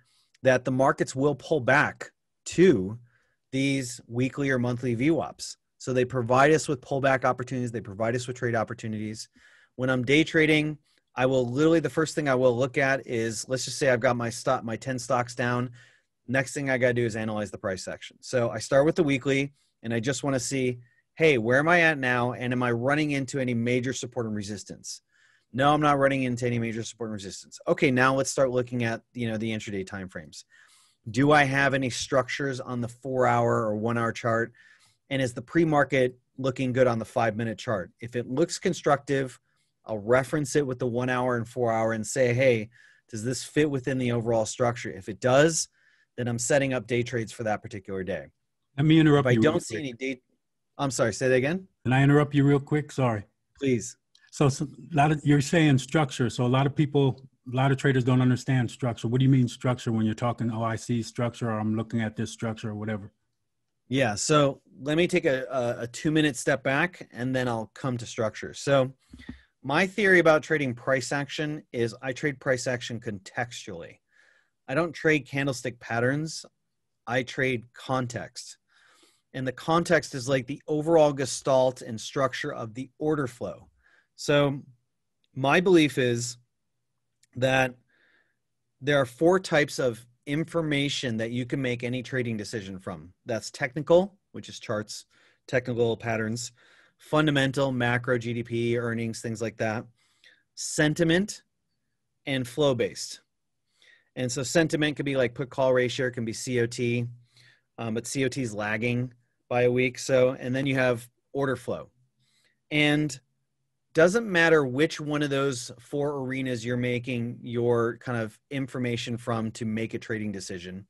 [SPEAKER 3] that the markets will pull back to these weekly or monthly VWAPs. So they provide us with pullback opportunities. They provide us with trade opportunities. When I'm day trading, I will literally, the first thing I will look at is, let's just say I've got my 10 stocks down. Next thing I got to do is analyze the price action. So I start with the weekly and I just want to see, hey, where am I at now? And am I running into any major support and resistance? No, I'm not running into any major support and resistance. Okay, now let's start looking at, the intraday timeframes. Do I have any structures on the 4 hour or 1 hour chart? And is the pre-market looking good on the 5 minute chart? If it looks constructive, I'll reference it with the 1 hour and 4 hour and say, hey, does this fit within the overall structure? If it does, then I'm setting up day trades for that particular day.
[SPEAKER 2] Let me interrupt you.
[SPEAKER 3] If I don't see any day, I'm sorry, say that again.
[SPEAKER 2] Can I interrupt you real quick? Sorry.
[SPEAKER 3] Please.
[SPEAKER 2] So you're saying structure. So a lot of traders don't understand structure. What do you mean structure when you're talking, oh, I see structure, or I'm looking at this structure or whatever?
[SPEAKER 3] Yeah. So let me take a 2-minute step back and then I'll come to structure. So my theory about trading price action is I trade price action contextually. I don't trade candlestick patterns. I trade context. And the context is like the overall gestalt and structure of the order flow. So my belief is that there are 4 types of information that you can make any trading decision from. That's technical, which is charts, technical patterns, fundamental, macro, GDP, earnings, things like that, sentiment, and flow-based. And so sentiment could be like put call ratio, it can be COT, but COT is lagging by a week. So, and then you have order flow. And doesn't matter which one of those 4 arenas you're making your kind of information from to make a trading decision,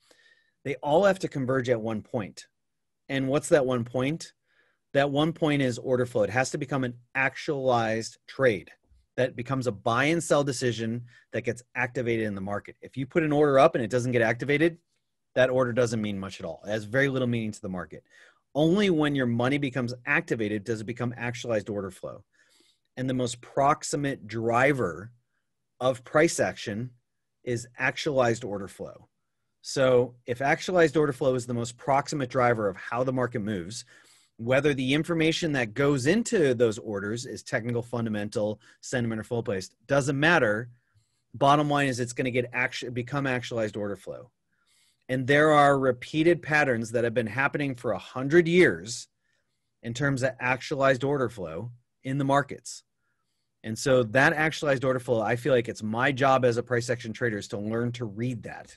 [SPEAKER 3] they all have to converge at one point. And what's that one point? That one point is order flow. It has to become an actualized trade that becomes a buy and sell decision that gets activated in the market. If you put an order up and it doesn't get activated, that order doesn't mean much at all. It has very little meaning to the market. Only when your money becomes activated does it become actualized order flow. And the most proximate driver of price action is actualized order flow. So if actualized order flow is the most proximate driver of how the market moves, whether the information that goes into those orders is technical, fundamental, sentiment, or flow-based, doesn't matter. Bottom line is it's going to become actualized order flow. And there are repeated patterns that have been happening for 100 years in terms of actualized order flow in the markets. And so that actualized order flow, I feel like it's my job as a price action trader is to learn to read that.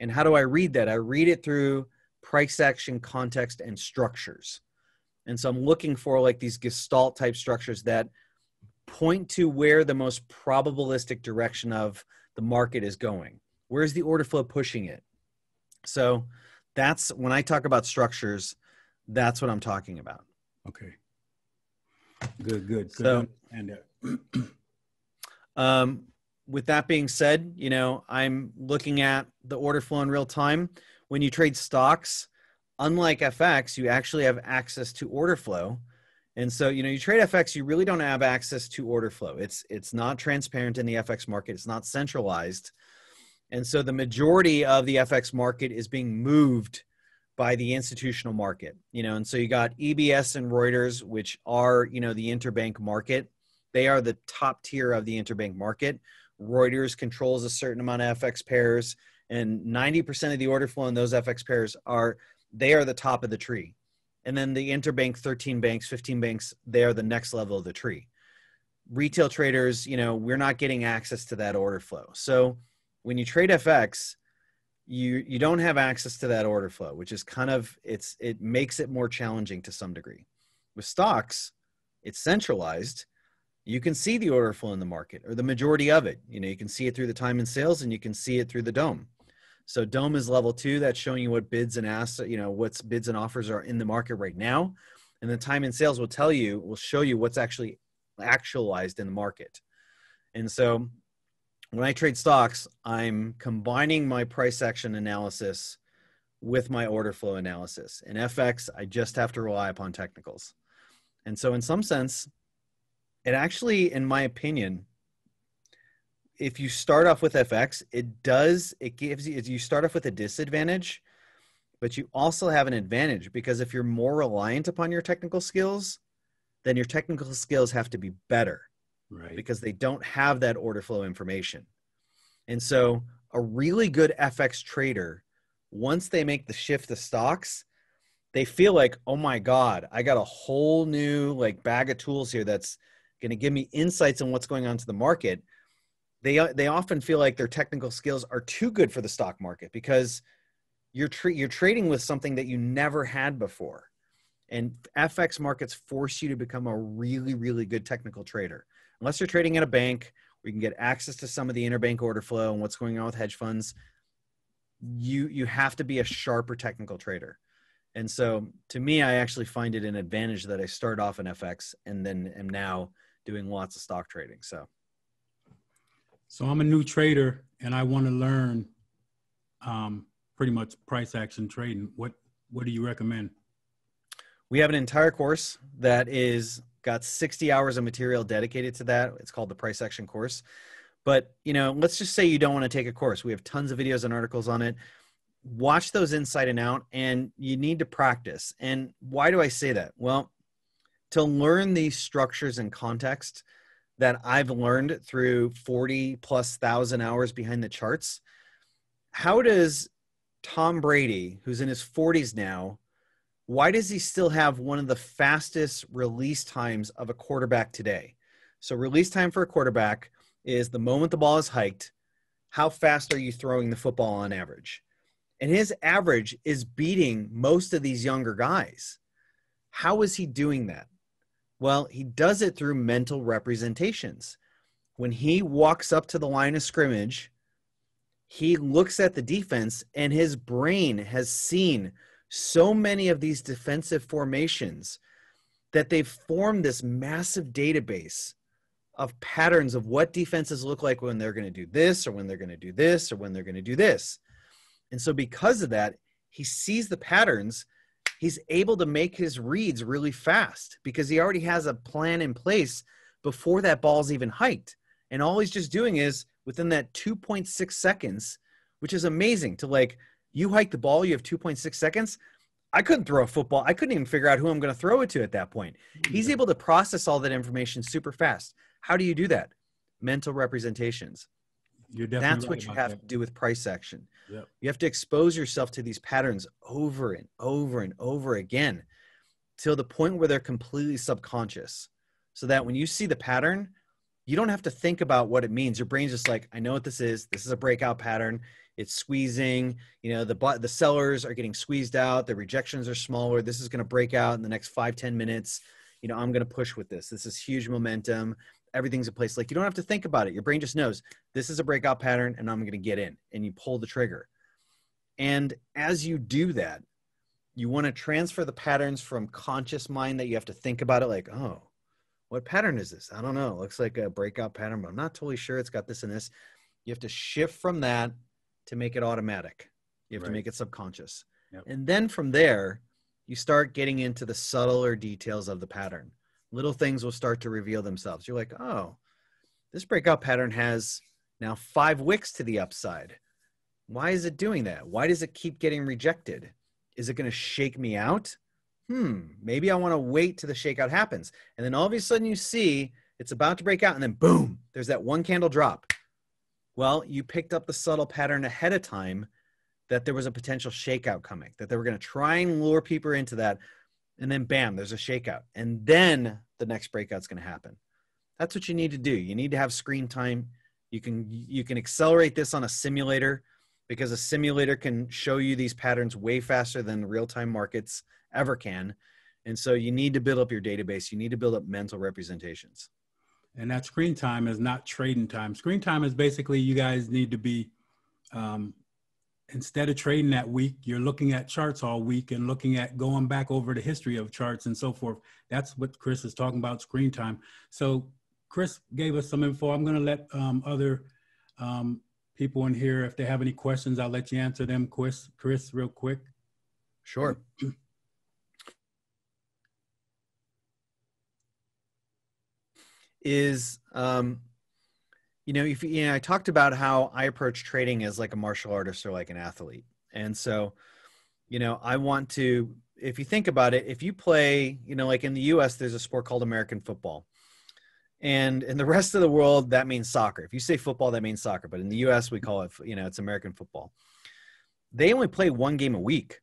[SPEAKER 3] And how do I read that? I read it through price action context and structures. And so I'm looking for like these Gestalt type structures that point to where the most probabilistic direction of the market is going. Where's the order flow pushing it? So that's when I talk about structures, that's what I'm talking about.
[SPEAKER 2] Okay. Good.
[SPEAKER 3] So,
[SPEAKER 2] And
[SPEAKER 3] with that being said, I'm looking at the order flow in real time. When you trade stocks, unlike FX, you actually have access to order flow. And so, you trade FX, you really don't have access to order flow. It's not transparent in the FX market. It's not centralized. And so the majority of the FX market is being moved by the institutional market, and so you got EBS and Reuters, which are, the interbank market. They are the top tier of the interbank market. Reuters controls a certain amount of FX pairs, and 90% of the order flow in those FX pairs are the top of the tree. And then the interbank 13 banks, 15 banks, they are the next level of the tree. Retail traders, we're not getting access to that order flow. So when you trade FX, you don't have access to that order flow, which is it makes it more challenging to some degree. With stocks, it's centralized. You can see the order flow in the market, or the majority of it. You can see it through the time and sales, and you can see it through the DOM. So DOM is level 2. That's showing you what bids and asks, what's bids and offers are in the market right now. And the time and sales will show you what's actually actualized in the market. And so when I trade stocks, I'm combining my price action analysis with my order flow analysis. In FX, I just have to rely upon technicals. And so in some sense, it actually, in my opinion, if you start off with FX, you start off with a disadvantage, but you also have an advantage, because if you're more reliant upon your technical skills, then your technical skills have to be better. Right. Because they don't have that order flow information. And so a really good FX trader, once they make the shift to stocks, they feel like, oh my God, I got a whole new bag of tools here that's going to give me insights on what's going on to the market. They often feel like their technical skills are too good for the stock market, because you're trading with something that you never had before. And FX markets force you to become a really, really good technical trader. Unless you're trading at a bank where you can get access to some of the interbank order flow and what's going on with hedge funds, you have to be a sharper technical trader. And so to me, I actually find it an advantage that I start off in FX and then am now doing lots of stock trading. So
[SPEAKER 2] I'm a new trader and I want to learn pretty much price action trading. What do you recommend?
[SPEAKER 3] We have an entire course that got 60 hours of material dedicated to that. It's called the Price Action course. But, let's just say you don't want to take a course. We have tons of videos and articles on it. Watch those inside and out, and you need to practice. And why do I say that? Well, to learn these structures and context that I've learned through 40,000+ hours behind the charts, how does Tom Brady, who's in his 40s now, why does he still have one of the fastest release times of a quarterback today? So release time for a quarterback is the moment the ball is hiked, how fast are you throwing the football on average? And his average is beating most of these younger guys. How is he doing that? Well, he does it through mental representations. When he walks up to the line of scrimmage, he looks at the defense, and his brain has seen so many of these defensive formations that they've formed this massive database of patterns of what defenses look like when they're going to do this, or when they're going to do this, or when they're going to do this. And so because of that, he sees the patterns. He's able to make his reads really fast because he already has a plan in place before that ball's even hiked. And all he's just doing is within that 2.6 seconds, which is amazing to you hike the ball, you have 2.6 seconds. I couldn't throw a football. I couldn't even figure out who I'm going to throw it to at that point. He's able to process all that information super fast. How do you do that? Mental representations. That's what you have to do with price action. Yep. You have to expose yourself to these patterns over and over and over again till the point where they're completely subconscious, so that when you see the pattern, you don't have to think about what it means. Your brain's just like, I know what this is. This is a breakout pattern. It's squeezing, the sellers are getting squeezed out. The rejections are smaller. This is going to break out in the next 5-10 minutes. I'm going to push with this. This is huge momentum. Everything's in place. Like, you don't have to think about it. Your brain just knows this is a breakout pattern and I'm going to get in, and you pull the trigger. And as you do that, you want to transfer the patterns from conscious mind that you have to think about it. Like, oh, what pattern is this? I don't know. It looks like a breakout pattern, but I'm not totally sure. It's got this and this. You have to shift from that to make it automatic. You have to make it subconscious. Yep. And then from there, you start getting into the subtler details of the pattern. Little things will start to reveal themselves. You're like, oh, this breakout pattern has now 5 wicks to the upside. Why is it doing that? Why does it keep getting rejected? Is it going to shake me out? Maybe I want to wait till the shakeout happens. And then all of a sudden you see it's about to break out, and then boom, there's that one candle drop. Well, you picked up the subtle pattern ahead of time that there was a potential shakeout coming, that they were going to try and lure people into that. And then bam, there's a shakeout. And then the next breakout's going to happen. That's what you need to do. You need to have screen time. You can accelerate this on a simulator, because a simulator can show you these patterns way faster than the real-time markets ever can. And so you need to build up your database. You need to build up mental representations.
[SPEAKER 2] And that screen time is not trading time. Screen time is basically, you guys need to be, instead of trading that week, you're looking at charts all week and looking at going back over the history of charts and so forth. That's what Chris is talking about, screen time. So Chris gave us some info. I'm going to let other people in here, if they have any questions, I'll let you answer them, Chris, real quick.
[SPEAKER 3] Sure. I talked about how I approach trading as like a martial artist or like an athlete. And so, I want to, if you think about it, if you play, like in the US, there's a sport called American football. And in the rest of the world, that means soccer. If you say football, that means soccer. But in the US, we call it, it's American football. They only play 1 game a week.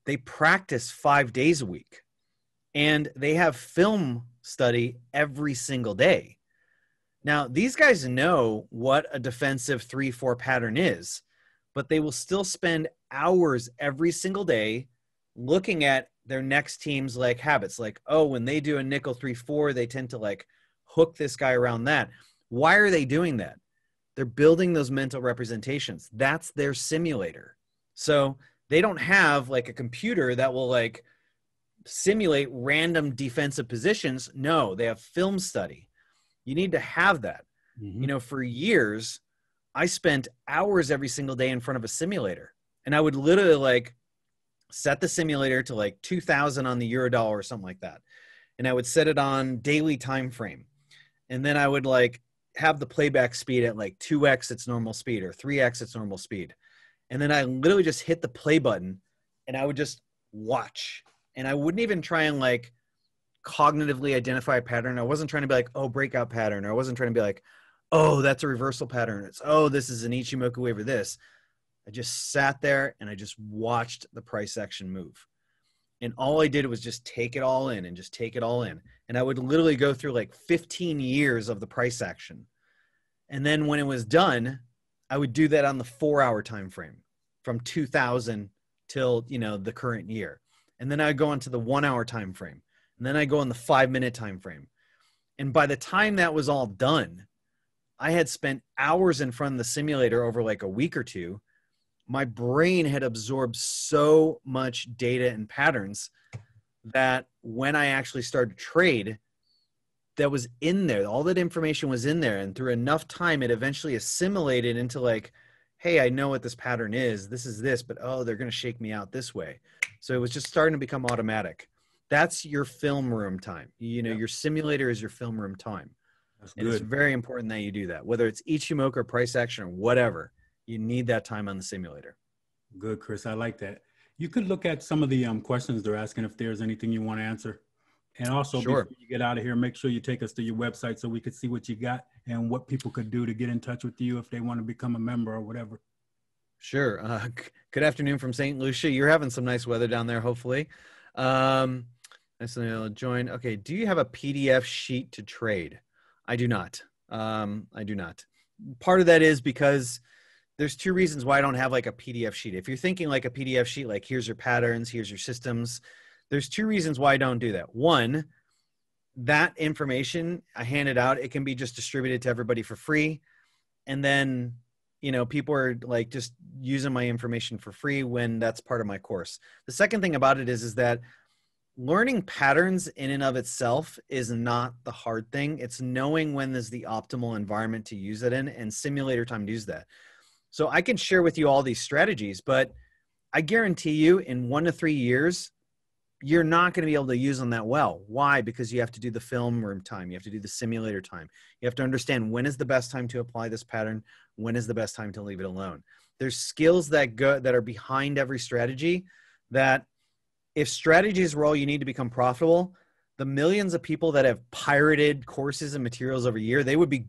[SPEAKER 3] They practice 5 days a week. And they have film study every single day. Now, these guys know what a defensive 3-4 pattern is, but they will still spend hours every single day looking at their next team's like habits. Like, oh, when they do a nickel 3-4, they tend to like hook this guy around that. Why are they doing that? They're building those mental representations. That's their simulator. So they don't have like a computer that will like simulate random defensive positions. No, they have film study. You need to have that. Mm-hmm. For years, I spent hours every single day in front of a simulator, and I would literally like set the simulator to like 2000 on the Eurodollar or something like that. And I would set it on daily time frame. And then I would like have the playback speed at like 2x its normal speed or 3x its normal speed. And then I literally just hit the play button and I would just watch. And I wouldn't even try and like cognitively identify a pattern. I wasn't trying to be like, oh, breakout pattern. Or I wasn't trying to be like, oh, that's a reversal pattern. It's, oh, this is an Ichimoku wave or this. I just sat there and I just watched the price action move. And all I did was just take it all in and just take it all in. And I would literally go through like 15 years of the price action. And then when it was done, I would do that on the 4-hour time frame from 2000 till, the current year. And then I'd go into the 1-hour time frame. And then I go on the 5-minute time frame. And by the time that was all done, I had spent hours in front of the simulator over like a week or two. My brain had absorbed so much data and patterns that when I actually started to trade, that was in there. All that information was in there. And through enough time, it eventually assimilated into like, hey, I know what this pattern is. This is this, but oh, they're going to shake me out this way. So it was just starting to become automatic. That's your film room time. Your simulator is your film room time. That's good. And it's very important that you do that. Whether it's Ichimoku or price action or whatever, you need that time on the simulator.
[SPEAKER 2] Good, Chris. I like that. You could look at some of the questions they're asking if there's anything you want to answer. And also,
[SPEAKER 3] sure,
[SPEAKER 2] before you get out of here, make sure you take us to your website so we could see what you got and what people could do to get in touch with you if they want to become a member or whatever.
[SPEAKER 3] Sure. Good afternoon from St. Lucia. You're having some nice weather down there, hopefully. Nice to join. Okay. Do you have a PDF sheet to trade? I do not. I do not. Part of that is because there's two reasons why I don't have like a PDF sheet. If you're thinking like a PDF sheet, like here's your patterns, here's your systems, there's two reasons why I don't do that. One, that information I handed out, it can be just distributed to everybody for free. And then, you know, people are like just using my information for free when that's part of my course. The second thing about it is that learning patterns in and of itself is not the hard thing. It's knowing when is the optimal environment to use it in and simulator time to use that. So I can share with you all these strategies, but I guarantee you in 1 to 3 years, you're not going to be able to use them that well. Why? Because you have to do the film room time. You have to do the simulator time. You have to understand when is the best time to apply this pattern. When is the best time to leave it alone. There's skills that are behind every strategy that if strategies were all you need to become profitable, the millions of people that have pirated courses and materials over a year, they would be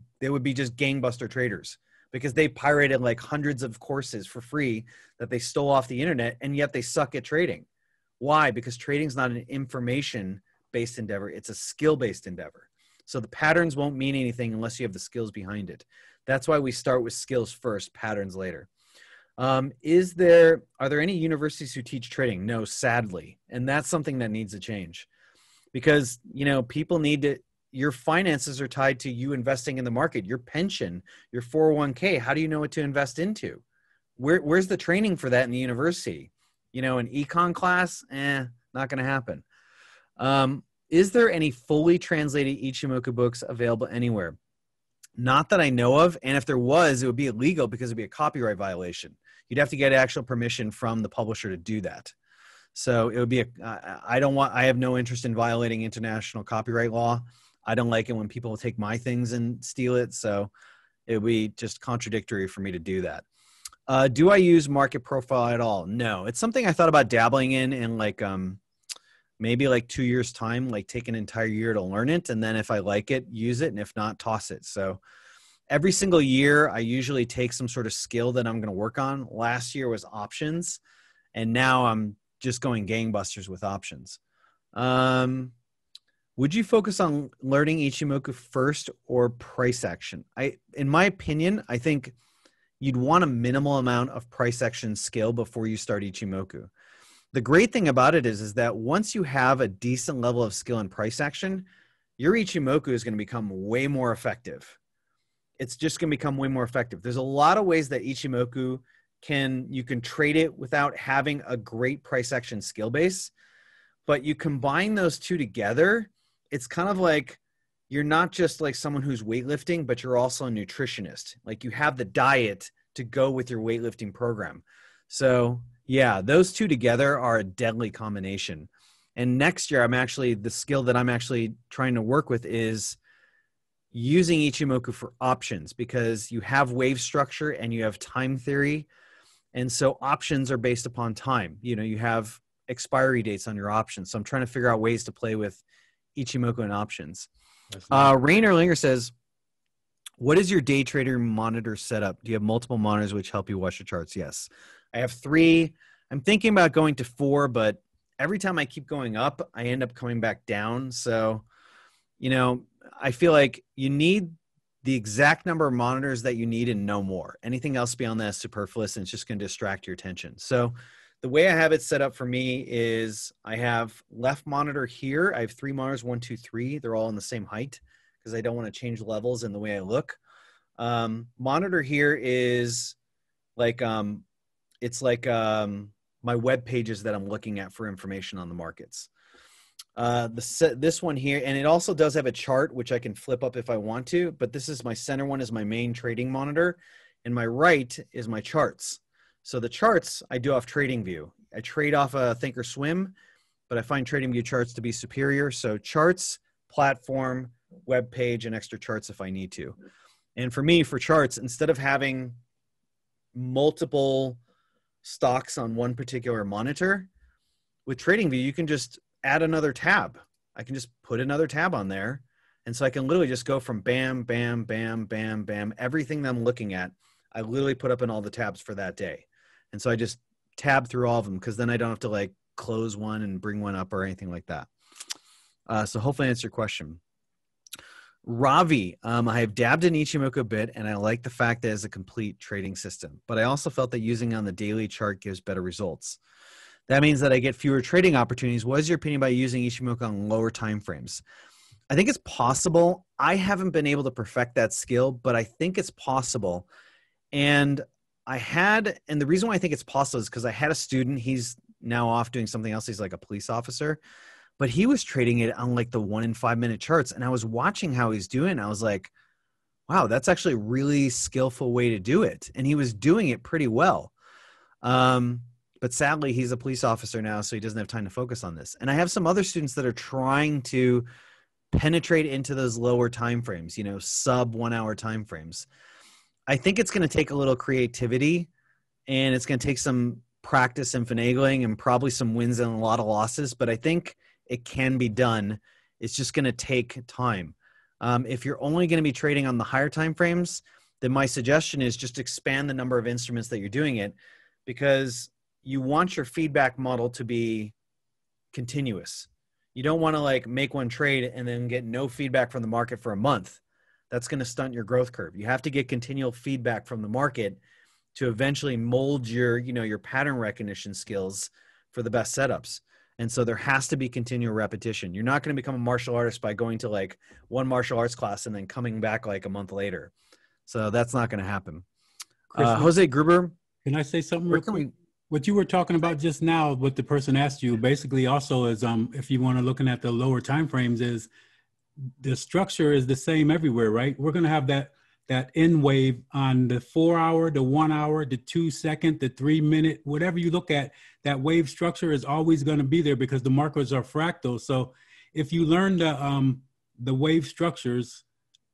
[SPEAKER 3] just gangbuster traders because they pirated like hundreds of courses for free that they stole off the internet, and yet they suck at trading. Why? Because trading is not an information-based endeavor. It's a skill-based endeavor. So the patterns won't mean anything unless you have the skills behind it. That's why we start with skills first, patterns later. Are there any universities who teach trading? No, sadly. And that's something that needs to change because, you know, people need to, your finances are tied to you investing in the market, your pension, your 401k. How do you know what to invest into? Where's the training for that in the university? You know, an econ class, not going to happen. Is there any fully translated Ichimoku books available anywhere? Not that I know of. And if there was, it would be illegal because it'd be a copyright violation. You'd have to get actual permission from the publisher to do that. So it would be I have no interest in violating international copyright law. I don't like it when people take my things and steal it. So it would be just contradictory for me to do that. Do I use market profile at all? No, it's something I thought about dabbling in like, maybe like 2 years time, like take an entire year to learn it. And then if I like it, use it. And if not, toss it. So every single year, I usually take some sort of skill that I'm going to work on. Last year was options. And now I'm just going gangbusters with options. Would you focus on learning Ichimoku first or price action? In my opinion, I think you'd want a minimal amount of price action skill before you start Ichimoku. The great thing about it is that once you have a decent level of skill in price action, your Ichimoku is going to become way more effective. It's just going to become way more effective. There's a lot of ways that Ichimoku you can trade it without having a great price action skill base, but you combine those two together, it's kind of like you're not just like someone who's weightlifting, but you're also a nutritionist. Like you have the diet to go with your weightlifting program. So yeah, those two together are a deadly combination. And next year, the skill that I'm actually trying to work with is using Ichimoku for options because you have wave structure and you have time theory. And so options are based upon time. You know, you have expiry dates on your options. So I'm trying to figure out ways to play with Ichimoku and options. Rain Erlinger says, what is your day trader monitor setup? Do you have multiple monitors which help you watch the charts? Yes. I have 3. I'm thinking about going to 4, but every time I keep going up, I end up coming back down. So, you know, I feel like you need the exact number of monitors that you need and no more. Anything else beyond that is superfluous and it's just going to distract your attention. So the way I have it set up for me is I have left monitor here. I have 3 monitors, 1, 2, 3. They're all in the same height because I don't want to change levels in the way I look. Monitor here is like, it's like my web pages that I'm looking at for information on the markets. This one here, and it also does have a chart, which I can flip up if I want to, but this is my center one is my main trading monitor, and my right is my charts. So the charts I do off TradingView. I trade off a Thinkorswim, but I find TradingView charts to be superior. So charts, platform, web page, and extra charts if I need to. And for me, for charts, instead of having multiple stocks on one particular monitor, with TradingView, you can just add another tab. I can just put another tab on there. And so I can literally just go from bam, bam, bam, bam, bam, everything that I'm looking at, I literally put up in all the tabs for that day. And so I just tab through all of them because then I don't have to like close one and bring one up or anything like that. So hopefully I answer your question. Ravi, I have dabbed in Ichimoku a bit, and I like the fact that it's a complete trading system, but I also felt that using on the daily chart gives better results. That means that I get fewer trading opportunities. What is your opinion about using Ichimoku on lower time frames? I think it's possible. I haven't been able to perfect that skill, but I think it's possible. And the reason why I think it's possible is because I had a student, he's now off doing something else. He's like a police officer, but he was trading it on like the 1 in 5 minute charts. And I was watching how he's doing. I was like, wow, that's actually a really skillful way to do it. And he was doing it pretty well. But sadly, he's a police officer now, so he doesn't have time to focus on this. And I have some other students that are trying to penetrate into those lower time frames, sub 1 hour time frames. I think it's going to take a little creativity, and it's going to take some practice and finagling and probably some wins and a lot of losses, but I think it can be done. It's just going to take time. If you're only going to be trading on the higher time frames, then my suggestion is just expand the number of instruments that you're doing it, because you want your feedback model to be continuous. You don't want to like make one trade and then get no feedback from the market for a month. That's going to stunt your growth curve. You have to get continual feedback from the market to eventually mold your pattern recognition skills for the best setups. And so there has to be continual repetition. You're not going to become a martial artist by going to like one martial arts class and then coming back like a month later. So that's not going to happen.
[SPEAKER 2] Chris,
[SPEAKER 3] Jose Gruber.
[SPEAKER 2] Can I say something real quick? What you were talking about just now, what the person asked you, basically also is, if you want to looking at the lower time frames, is the structure is the same everywhere, right? We're going to have that N wave on the 4 hour, the 1 hour, the 2 second, the 3 minute, whatever you look at, that wave structure is always going to be there because the markers are fractal. So if you learn the wave structures,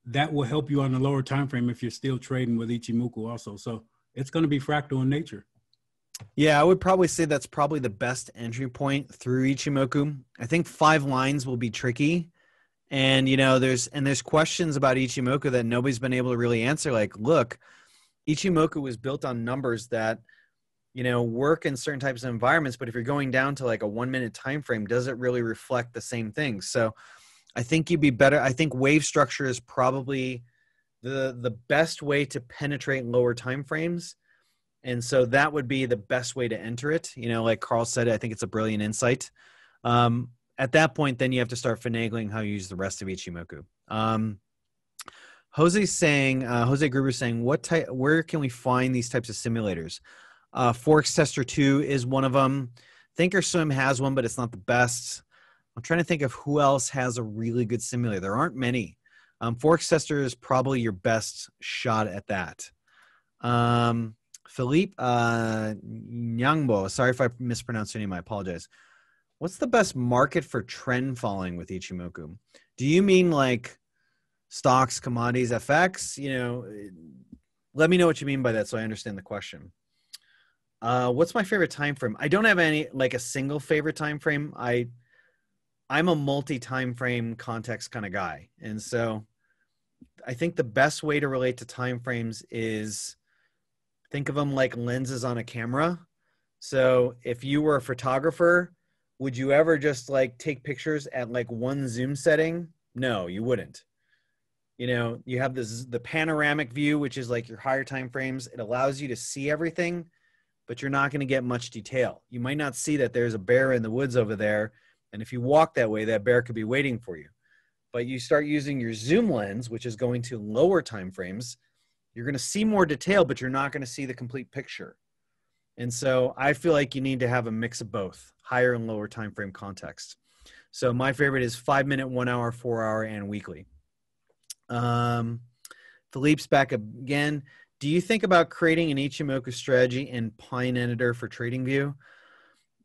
[SPEAKER 2] that will help you on the lower time frame if you're still trading with Ichimoku also. So it's going to be fractal in nature.
[SPEAKER 3] Yeah, I would probably say that's probably the best entry point through Ichimoku. I think 5 lines will be tricky. And, there's questions about Ichimoku that nobody's been able to really answer. Like, look, Ichimoku was built on numbers that, work in certain types of environments. But if you're going down to like a 1 minute time frame, does it really reflect the same things? So I think you'd be better. I think wave structure is probably the best way to penetrate lower time frames. And so that would be the best way to enter it. Like Carl said, I think it's a brilliant insight. At that point, then you have to start finagling how you use the rest of Ichimoku. Jose Gruber is saying, where can we find these types of simulators? Forex Tester 2 is one of them. Thinkorswim has one, but it's not the best. I'm trying to think of who else has a really good simulator. There aren't many. Forex Tester is probably your best shot at that. Philippe Nyangbo, sorry if I mispronounced your name, I apologize. What's the best market for trend following with Ichimoku? Do you mean like stocks, commodities, FX? Let me know what you mean by that so I understand the question. What's my favorite time frame? I don't have any like a single favorite time frame. I'm a multi-time frame context kind of guy. And so I think the best way to relate to time frames is think of them like lenses on a camera. So if you were a photographer, would you ever just like take pictures at like one zoom setting? No, you wouldn't. You have the panoramic view, which is like your higher time frames. It allows you to see everything, but you're not going to get much detail. You might not see that there's a bear in the woods over there. And if you walk that way, that bear could be waiting for you. But you start using your zoom lens, which is going to lower time frames, you're going to see more detail, but you're not going to see the complete picture. And so I feel like you need to have a mix of both, higher and lower time frame context. So my favorite is 5 minute, 1 hour, 4 hour, and weekly. Philippe's back again. Do you think about creating an Ichimoku strategy in Pine Editor for TradingView?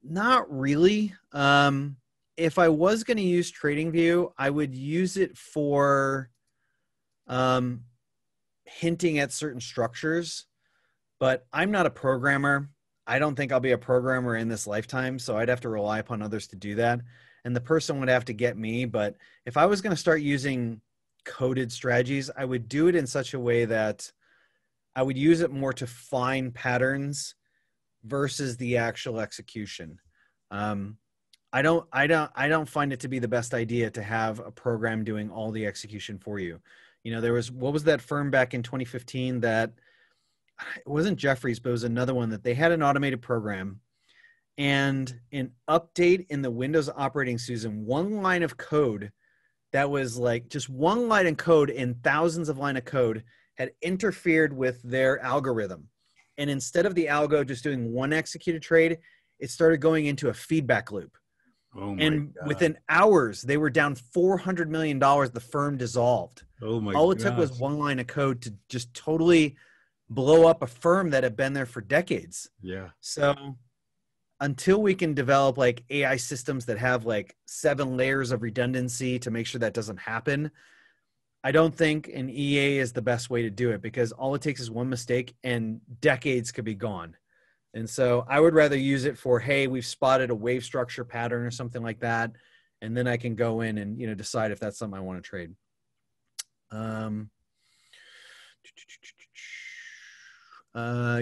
[SPEAKER 3] Not really. If I was going to use TradingView, I would use it for hinting at certain structures, but I'm not a programmer. I don't think I'll be a programmer in this lifetime, so I'd have to rely upon others to do that. And the person would have to get me. But if I was going to start using coded strategies, I would do it in such a way that I would use it more to find patterns versus the actual execution. I don't find it to be the best idea to have a program doing all the execution for you. What was that firm back in 2015 that it wasn't Jeffries, but it was another one that they had an automated program and an update in the Windows operating system, one line of code that was like just one line of code in thousands of line of code had interfered with their algorithm. And instead of the algo just doing one executed trade, it started going into a feedback loop.
[SPEAKER 2] Oh my
[SPEAKER 3] And
[SPEAKER 2] God.
[SPEAKER 3] within hours, they were down $400 million. The firm dissolved.
[SPEAKER 2] Oh my
[SPEAKER 3] All it took was one line of code to just totally blow up a firm that had been there for decades.
[SPEAKER 2] Yeah.
[SPEAKER 3] So until we can develop like AI systems that have like 7 layers of redundancy to make sure that doesn't happen, I don't think an EA is the best way to do it, because all it takes is one mistake and decades could be gone. And so I would rather use it for, hey, we've spotted a wave structure pattern or something like that. And then I can go in and, decide if that's something I want to trade.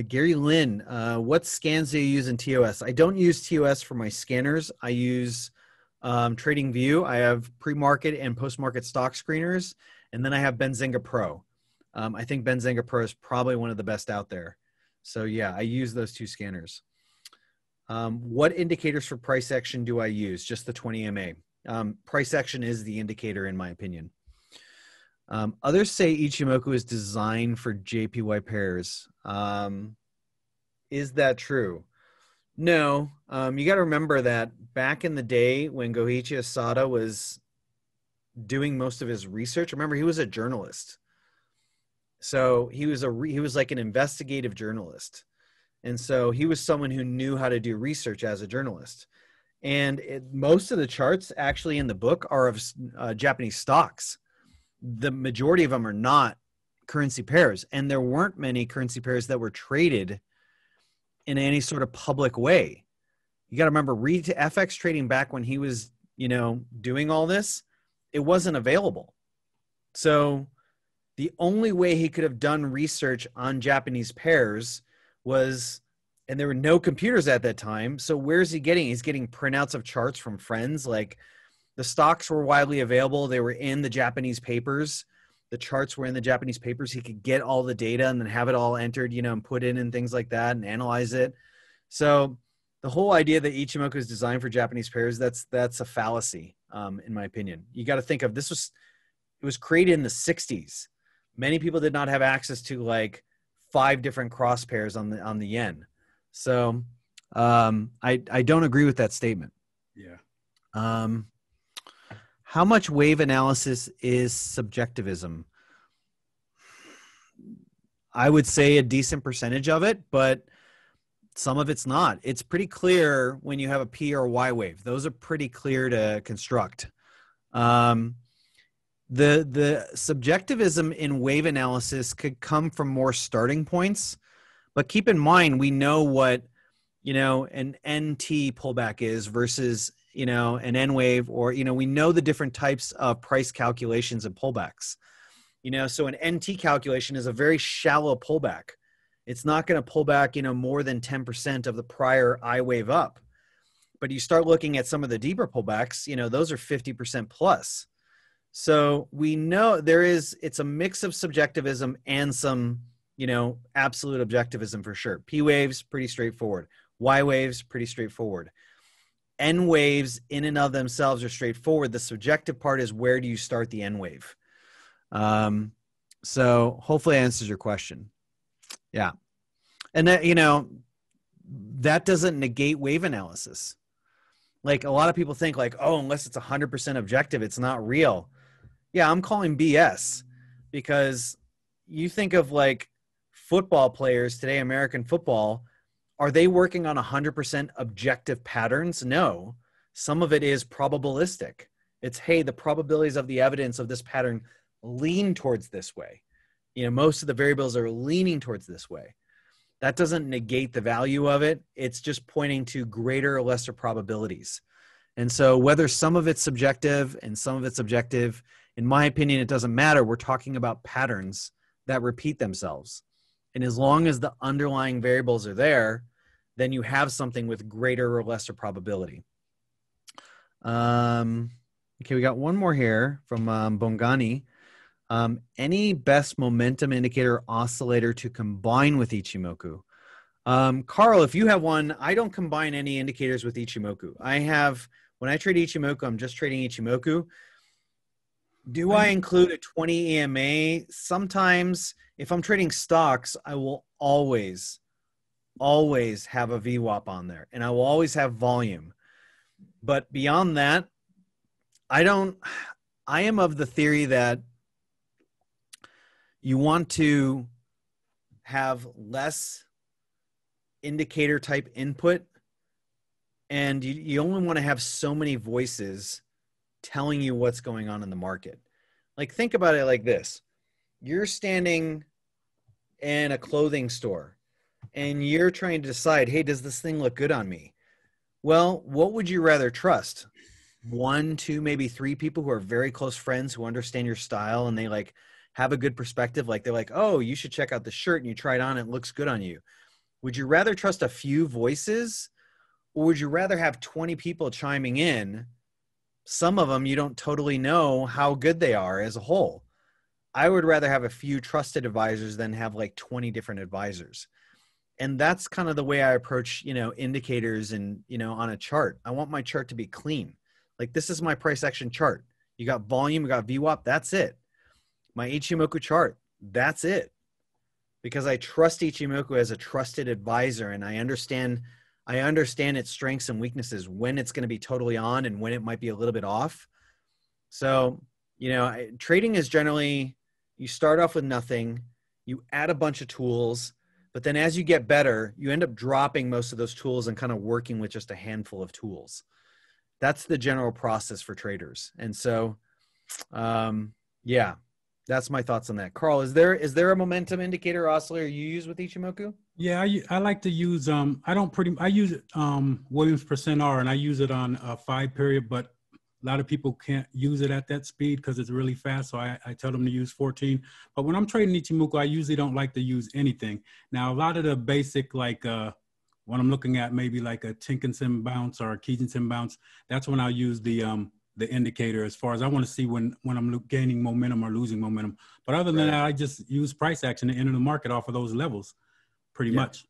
[SPEAKER 3] Gary Lynn, what scans do you use in TOS? I don't use TOS for my scanners. I use TradingView. I have pre-market and post-market stock screeners. And then I have Benzinga Pro. I think Benzinga Pro is probably one of the best out there. So yeah, I use those 2 scanners. What indicators for price action do I use? Just the 20 MA. Price action is the indicator in my opinion. Others say Ichimoku is designed for JPY pairs. Is that true? No. You got to remember that back in the day when Goichi Asada was doing most of his research, remember he was a journalist. So he was like an investigative journalist. And so he was someone who knew how to do research as a journalist. And most of the charts actually in the book are of Japanese stocks. The majority of them are not currency pairs. And there weren't many currency pairs that were traded in any sort of public way. You got to remember, read to FX trading back when he was, doing all this, it wasn't available. So the only way he could have done research on Japanese pairs was, and there were no computers at that time. So where's he getting? He's getting printouts of charts from friends. Like the stocks were widely available. They were in the Japanese papers. The charts were in the Japanese papers. He could get all the data and then have it all entered, and put in and things like that and analyze it. So the whole idea that Ichimoku is designed for Japanese pairs, that's a fallacy, in my opinion. You got to think of it was created in the 60s. Many people did not have access to like 5 different cross pairs on the yen. So I don't agree with that statement.
[SPEAKER 2] Yeah.
[SPEAKER 3] How much wave analysis is subjectivism? I would say a decent percentage of it, but some of it's not. It's pretty clear when you have a P or a Y wave. Those are pretty clear to construct. The subjectivism in wave analysis could come from more starting points, but keep in mind, we know what, an NT pullback is versus, an N wave, or, we know the different types of price calculations and pullbacks, so an NT calculation is a very shallow pullback. It's not going to pull back, more than 10% of the prior I wave up, but you start looking at some of the deeper pullbacks, those are 50% plus. So we know it's a mix of subjectivism and some, absolute objectivism for sure. P waves, pretty straightforward. Y waves, pretty straightforward. N waves in and of themselves are straightforward. The subjective part is, where do you start the N wave? So hopefully that answers your question. Yeah. And that, that doesn't negate wave analysis. Like a lot of people think like, oh, unless it's 100% objective, it's not real. Yeah, I'm calling BS, because you think of like football players today, American football, are they working on 100% objective patterns? No. Some of it is probabilistic. It's, hey, the probabilities of the evidence of this pattern lean towards this way. Most of the variables are leaning towards this way. That doesn't negate the value of it. It's just pointing to greater or lesser probabilities. And so whether some of it's subjective and some of it's objective, in my opinion, it doesn't matter. We're talking about patterns that repeat themselves. And as long as the underlying variables are there, then you have something with greater or lesser probability. Okay, we got one more here from Bongani. Any best momentum indicator oscillator to combine with Ichimoku? Carl, if you have one, I don't combine any indicators with Ichimoku. When I trade Ichimoku, I'm just trading Ichimoku. Do I include a 20 EMA? Sometimes if I'm trading stocks, I will always have a VWAP on there, and I will always have volume. But beyond that, I am of the theory that you want to have less indicator type input, and you only want to have so many voices telling you what's going on in the market. Like, think about it like this. You're standing in a clothing store and you're trying to decide, hey, does this thing look good on me? Well, what would you rather trust? 1, 2, maybe 3 people who are very close friends who understand your style and they like have a good perspective. Like, they're like, oh, you should check out the shirt, and you try it on, it looks good on you. Would you rather trust a few voices, or would you rather have 20 people chiming in? Some of them you don't totally know how good they are as a whole. I would rather have a few trusted advisors than have like 20 different advisors. And that's kind of the way I approach, indicators and, on a chart. I want my chart to be clean. Like, this is my price action chart. You got volume, you got VWAP, that's it. My Ichimoku chart, that's it. Because I trust Ichimoku as a trusted advisor, and I understand its strengths and weaknesses, when it's going to be totally on and when it might be a little bit off. So, trading is generally, you start off with nothing, you add a bunch of tools, but then as you get better, you end up dropping most of those tools and kind of working with just a handful of tools. That's the general process for traders. And so, yeah, that's my thoughts on that. Carl, is there a momentum indicator oscillator you use with Ichimoku?
[SPEAKER 2] Yeah, I like to use I use Williams percent R, and I use it on a 5 period, but a lot of people can't use it at that speed because it's really fast. So I tell them to use 14. But when I'm trading Ichimoku, I usually don't like to use anything. Now, a lot of the basic, like when I'm looking at maybe like a Tinkinson bounce or a Kijinsen bounce, that's when I'll use the indicator, as far as I want to see when I'm gaining momentum or losing momentum. But other than that, I just use price action to enter the market off of those levels. Pretty much.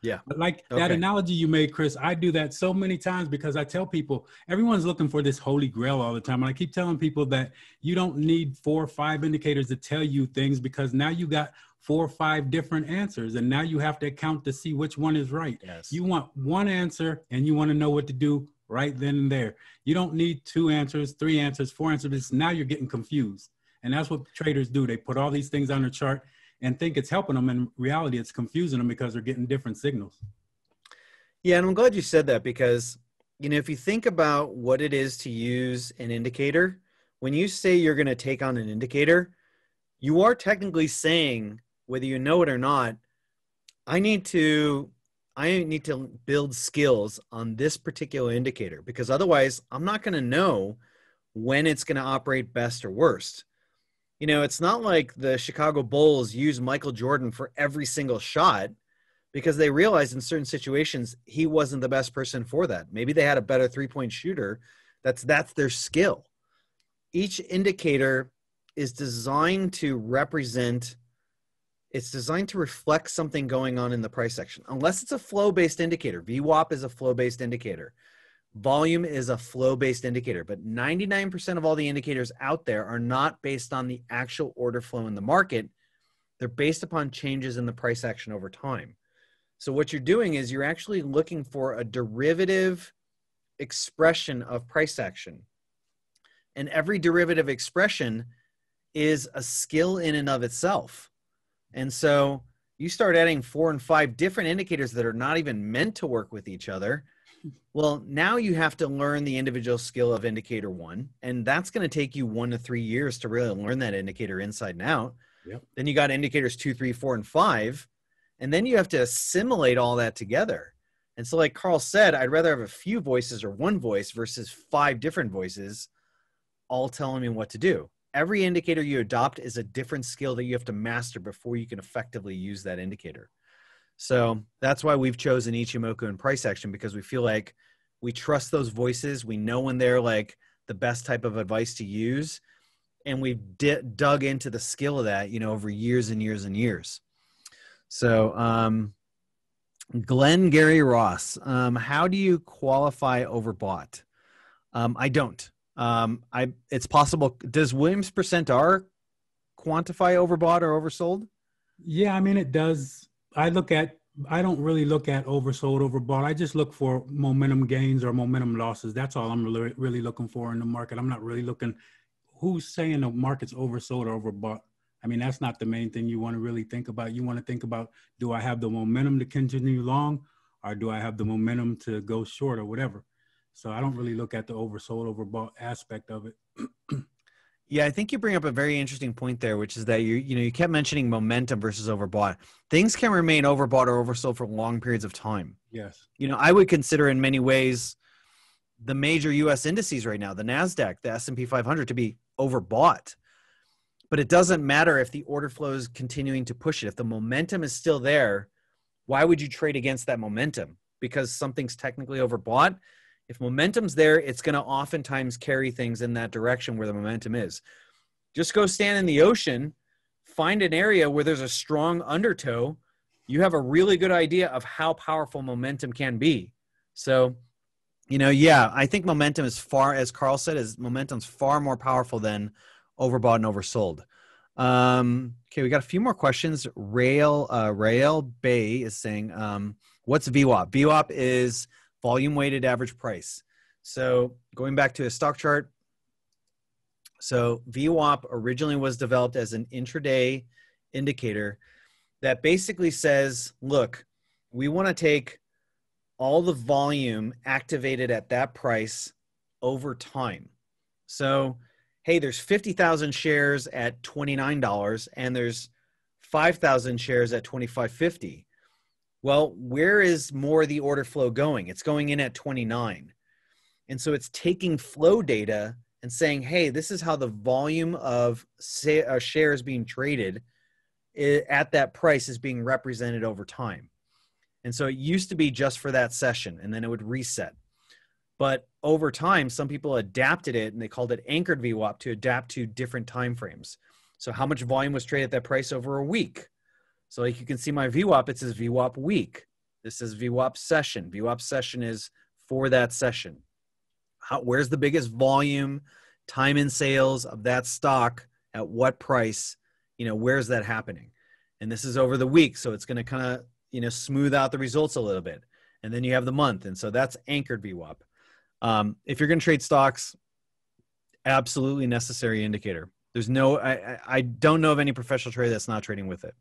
[SPEAKER 3] Yeah.
[SPEAKER 2] But like that analogy you made, Chris, I do that so many times because I tell people, everyone's looking for this holy grail all the time. And I keep telling people that you don't need 4 or 5 indicators to tell you things, because now you got 4 or 5 different answers. And now you have to count to see which one is right.
[SPEAKER 3] Yes.
[SPEAKER 2] You want one answer and you want to know what to do right then and there. You don't need 2 answers, 3 answers, 4 answers. Because now you're getting confused. And that's what traders do. They put all these things on their chart and think it's helping them. In reality, it's confusing them because they're getting different signals.
[SPEAKER 3] Yeah, and I'm glad you said that, because, if you think about what it is to use an indicator, when you say you're going to take on an indicator, you are technically saying, whether you know it or not, I need to build skills on this particular indicator, because otherwise I'm not going to know when it's going to operate best or worst. It's not like the Chicago Bulls use Michael Jordan for every single shot, because they realized in certain situations he wasn't the best person for that. Maybe they had a better 3-point shooter. That's their skill. Each indicator is designed to reflect something going on in the price action, unless it's a flow-based indicator. VWAP is a flow-based indicator. Volume is a flow-based indicator, but 99% of all the indicators out there are not based on the actual order flow in the market. They're based upon changes in the price action over time. So what you're doing is you're actually looking for a derivative expression of price action. And every derivative expression is a skill in and of itself. And so you start adding 4 and 5 different indicators that are not even meant to work with each other. Well, now you have to learn the individual skill of indicator 1, and that's going to take you 1 to 3 years to really learn that indicator inside and out.
[SPEAKER 2] Yep.
[SPEAKER 3] Then you got indicators 2, 3, 4, and 5, and then you have to assimilate all that together. And so, like Carl said, I'd rather have a few voices or 1 voice versus 5 different voices all telling me what to do. Every indicator you adopt is a different skill that you have to master before you can effectively use that indicator. So that's why we've chosen Ichimoku and price action, because we feel like We trust those voices. We know when they're like the best type of advice to use. And we've dug into the skill of that, over years and years and years. So, Glenn Gary Ross, how do you qualify overbought? I don't. It's possible. Does Williams percent R quantify overbought or oversold?
[SPEAKER 2] Yeah, I mean, it does. I don't really look at oversold, overbought. I just look for momentum gains or momentum losses. That's all I'm really looking for in the market. I'm not really looking who's saying the market's oversold or overbought. I mean, that's not the main thing you want to really think about. You want to think about, do I have the momentum to continue long, or do I have the momentum to go short or whatever? So I don't really look at the oversold, overbought aspect of it.
[SPEAKER 3] Yeah, I think you bring up a very interesting point there, which is that you kept mentioning momentum versus overbought. Things can remain overbought or oversold for long periods of time.
[SPEAKER 2] Yes.
[SPEAKER 3] I would consider in many ways the major U.S. indices right now, the NASDAQ, the S&P 500, to be overbought. But it doesn't matter if the order flow is continuing to push it. If the momentum is still there, why would you trade against that momentum? Because something's technically overbought. If momentum's there, it's going to oftentimes carry things in that direction where the momentum is. Just go stand in the ocean, find an area where there's a strong undertow. You have a really good idea of how powerful momentum can be. So, I think momentum is as Carl said, momentum's far more powerful than overbought and oversold. Okay, we got a few more questions. Rael Bay is saying, what's VWAP? VWAP is volume weighted average price. So going back to a stock chart. So VWAP originally was developed as an intraday indicator that basically says, look, we want to take all the volume activated at that price over time. So, hey, there's 50,000 shares at $29 and there's 5,000 shares at $25.50. Well, where is more of the order flow going? It's going in at 29. And so it's taking flow data and saying, hey, this is how the volume of shares being traded at that price is being represented over time. And so it used to be just for that session, and then it would reset. But over time, some people adapted it, and they called it anchored VWAP to adapt to different time frames. So how much volume was traded at that price over a week? So like you can see my VWAP, it says VWAP week. This is VWAP session. VWAP session is for that session. Where's the biggest volume, time in sales of that stock at what price? Where's that happening? And this is over the week, so it's going to kind of smooth out the results a little bit. And then you have the month. And so that's anchored VWAP. If you're going to trade stocks, absolutely necessary indicator. I don't know of any professional trader that's not trading with it.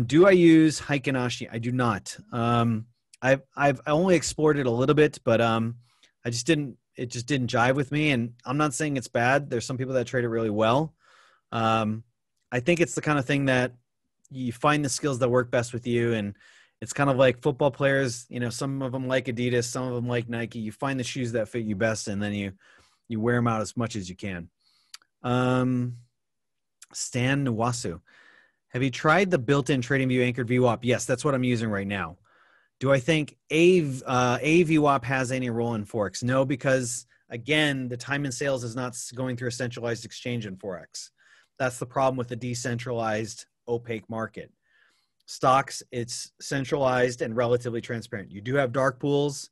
[SPEAKER 3] Do I use Heiken Ashi? I do not. I've only explored it a little bit, but it just didn't jive with me. And I'm not saying it's bad. There's some people that trade it really well. I think it's the kind of thing that you find the skills that work best with you. And it's kind of like football players, some of them like Adidas, some of them like Nike. You find the shoes that fit you best, and then you wear them out as much as you can. Stan Nwasu, have you tried the built-in TradingView anchored VWAP? Yes, that's what I'm using right now. Do I think a VWAP has any role in Forex? No, because again, the time in sales is not going through a centralized exchange in Forex. That's the problem with the decentralized opaque market. Stocks, it's centralized and relatively transparent. You do have dark pools,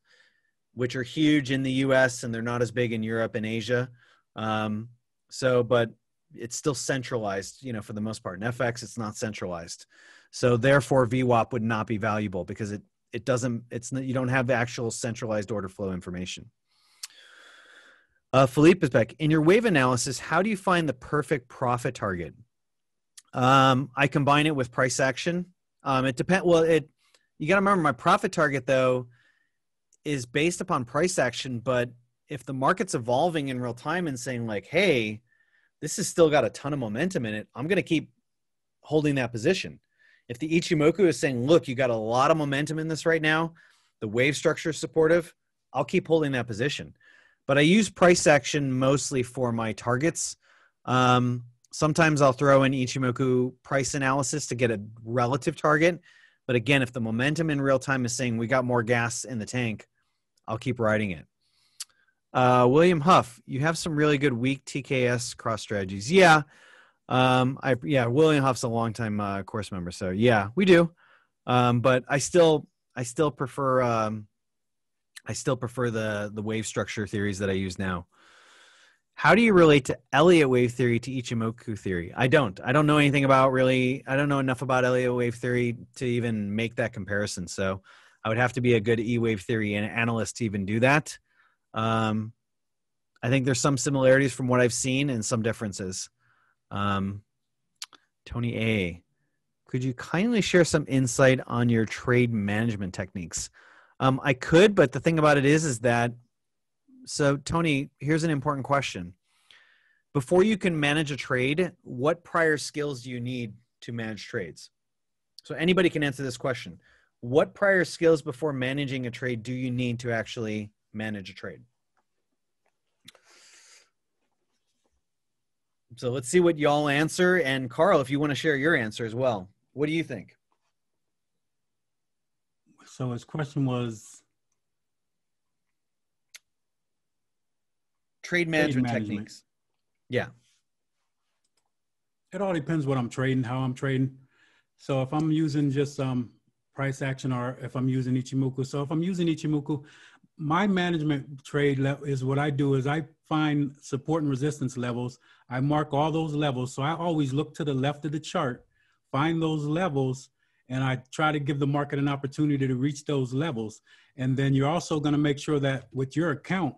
[SPEAKER 3] which are huge in the US, and they're not as big in Europe and Asia. But it's still centralized, for the most part. In FX, it's not centralized. So therefore, VWAP would not be valuable because you don't have the actual centralized order flow information. Philippe is back. In your wave analysis, how do you find the perfect profit target? I combine it with price action. It depends. Well, you got to remember my profit target though is based upon price action. But if the market's evolving in real time and saying like, hey, this has still got a ton of momentum in it, I'm going to keep holding that position. If the Ichimoku is saying, look, you got a lot of momentum in this right now, the wave structure is supportive, I'll keep holding that position. But I use price action mostly for my targets. Sometimes I'll throw in Ichimoku price analysis to get a relative target. But again, if the momentum in real time is saying we got more gas in the tank, I'll keep riding it. William Huff, you have some really good weak TKS cross strategies. Yeah. William Huff's a longtime course member. So yeah, we do. But I still prefer the wave structure theories that I use now. How do you relate to Elliott wave theory to Ichimoku theory? I don't know anything about I don't know enough about Elliott wave theory to even make that comparison. So I would have to be a good E-wave theory and analyst to even do that. I think there's some similarities from what I've seen and some differences. Tony A, could you kindly share some insight on your trade management techniques? I could, but the thing about it is that, so Tony, here's an important question. Before you can manage a trade, what prior skills do you need to manage trades? So anybody can answer this question. What prior skills before managing a trade do you need to actually manage a trade? So let's see what y'all answer. And Carl, if you want to share your answer as well, what do you think?
[SPEAKER 2] So his question was
[SPEAKER 3] trade management techniques. Yeah.
[SPEAKER 2] It all depends what I'm trading, how I'm trading. So if I'm using just price action, or if I'm using Ichimoku. So if I'm using Ichimoku, my management trade is what I do is I find support and resistance levels. I mark all those levels. So I always look to the left of the chart, find those levels, and I try to give the market an opportunity to reach those levels. And then you're also going to make sure that with your account,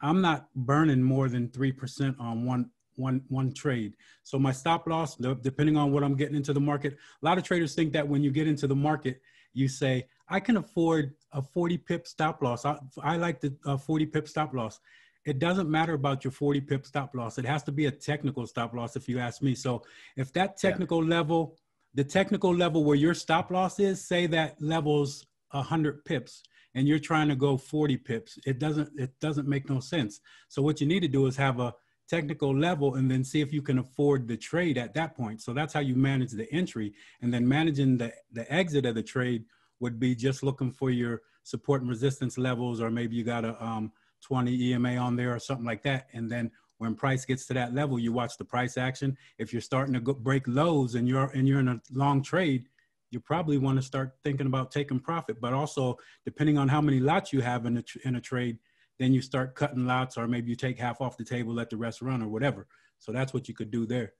[SPEAKER 2] I'm not burning more than 3% on one trade. So my stop loss, depending on what I'm getting into the market, a lot of traders think that when you get into the market, you say, I can afford a 40 pip stop loss. I like the 40 pip stop loss. It doesn't matter about your 40 pip stop loss. It has to be a technical stop loss if you ask me. So if that technical level, the technical level where your stop loss is, say that level's 100 pips and you're trying to go 40 pips, it doesn't make no sense. So what you need to do is have a technical level and then see if you can afford the trade at that point. So that's how you manage the entry. And then managing the exit of the trade would be just looking for your support and resistance levels, or maybe you got a 20 EMA on there or something like that. And then when price gets to that level, you watch the price action. If you're starting to break lows and you're in a long trade, you probably want to start thinking about taking profit. But also, depending on how many lots you have in a trade, then you start cutting lots, or maybe you take half off the table, let the rest run, or whatever. So that's what you could do there.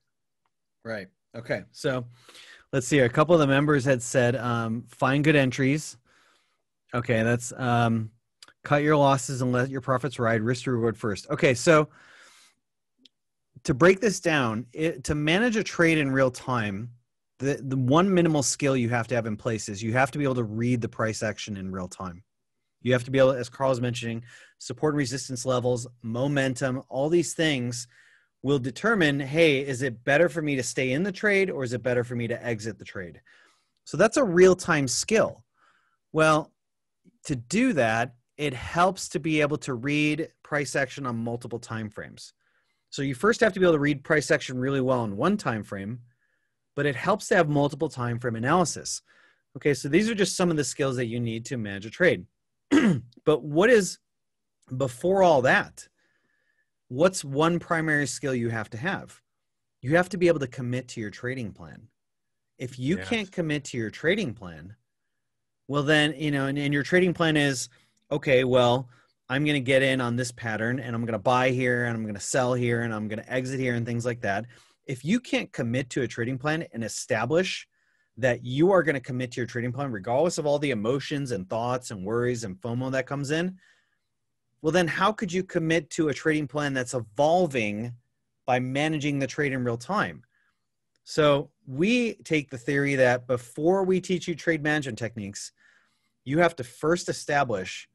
[SPEAKER 3] Right. Okay. So let's see. A couple of the members had said, find good entries. Okay. That's cut your losses and let your profits ride, risk to reward first. Okay. So to break this down, to manage a trade in real time, the one minimal skill you have to have in place is you have to be able to read the price action in real time. You have to be able, as Carl was mentioning, support and resistance levels, momentum, all these things will determine, hey, is it better for me to stay in the trade or is it better for me to exit the trade? So that's a real-time skill. Well, to do that, it helps to be able to read price action on multiple time frames. So you first have to be able to read price action really well in one time frame, but it helps to have multiple time frame analysis. Okay, so these are just some of the skills that you need to manage a trade. But what is, before all that, what's one primary skill you have to have? You have to be able to commit to your trading plan. If you can't commit to your trading plan, well then, and your trading plan is, okay, well, I'm going to get in on this pattern and I'm going to buy here and I'm going to sell here and I'm going to exit here and things like that. If you can't commit to a trading plan and establish that you are going to commit to your trading plan, regardless of all the emotions and thoughts and worries and FOMO that comes in, well, then how could you commit to a trading plan that's evolving by managing the trade in real time? So we take the theory that before we teach you trade management techniques, you have to first establish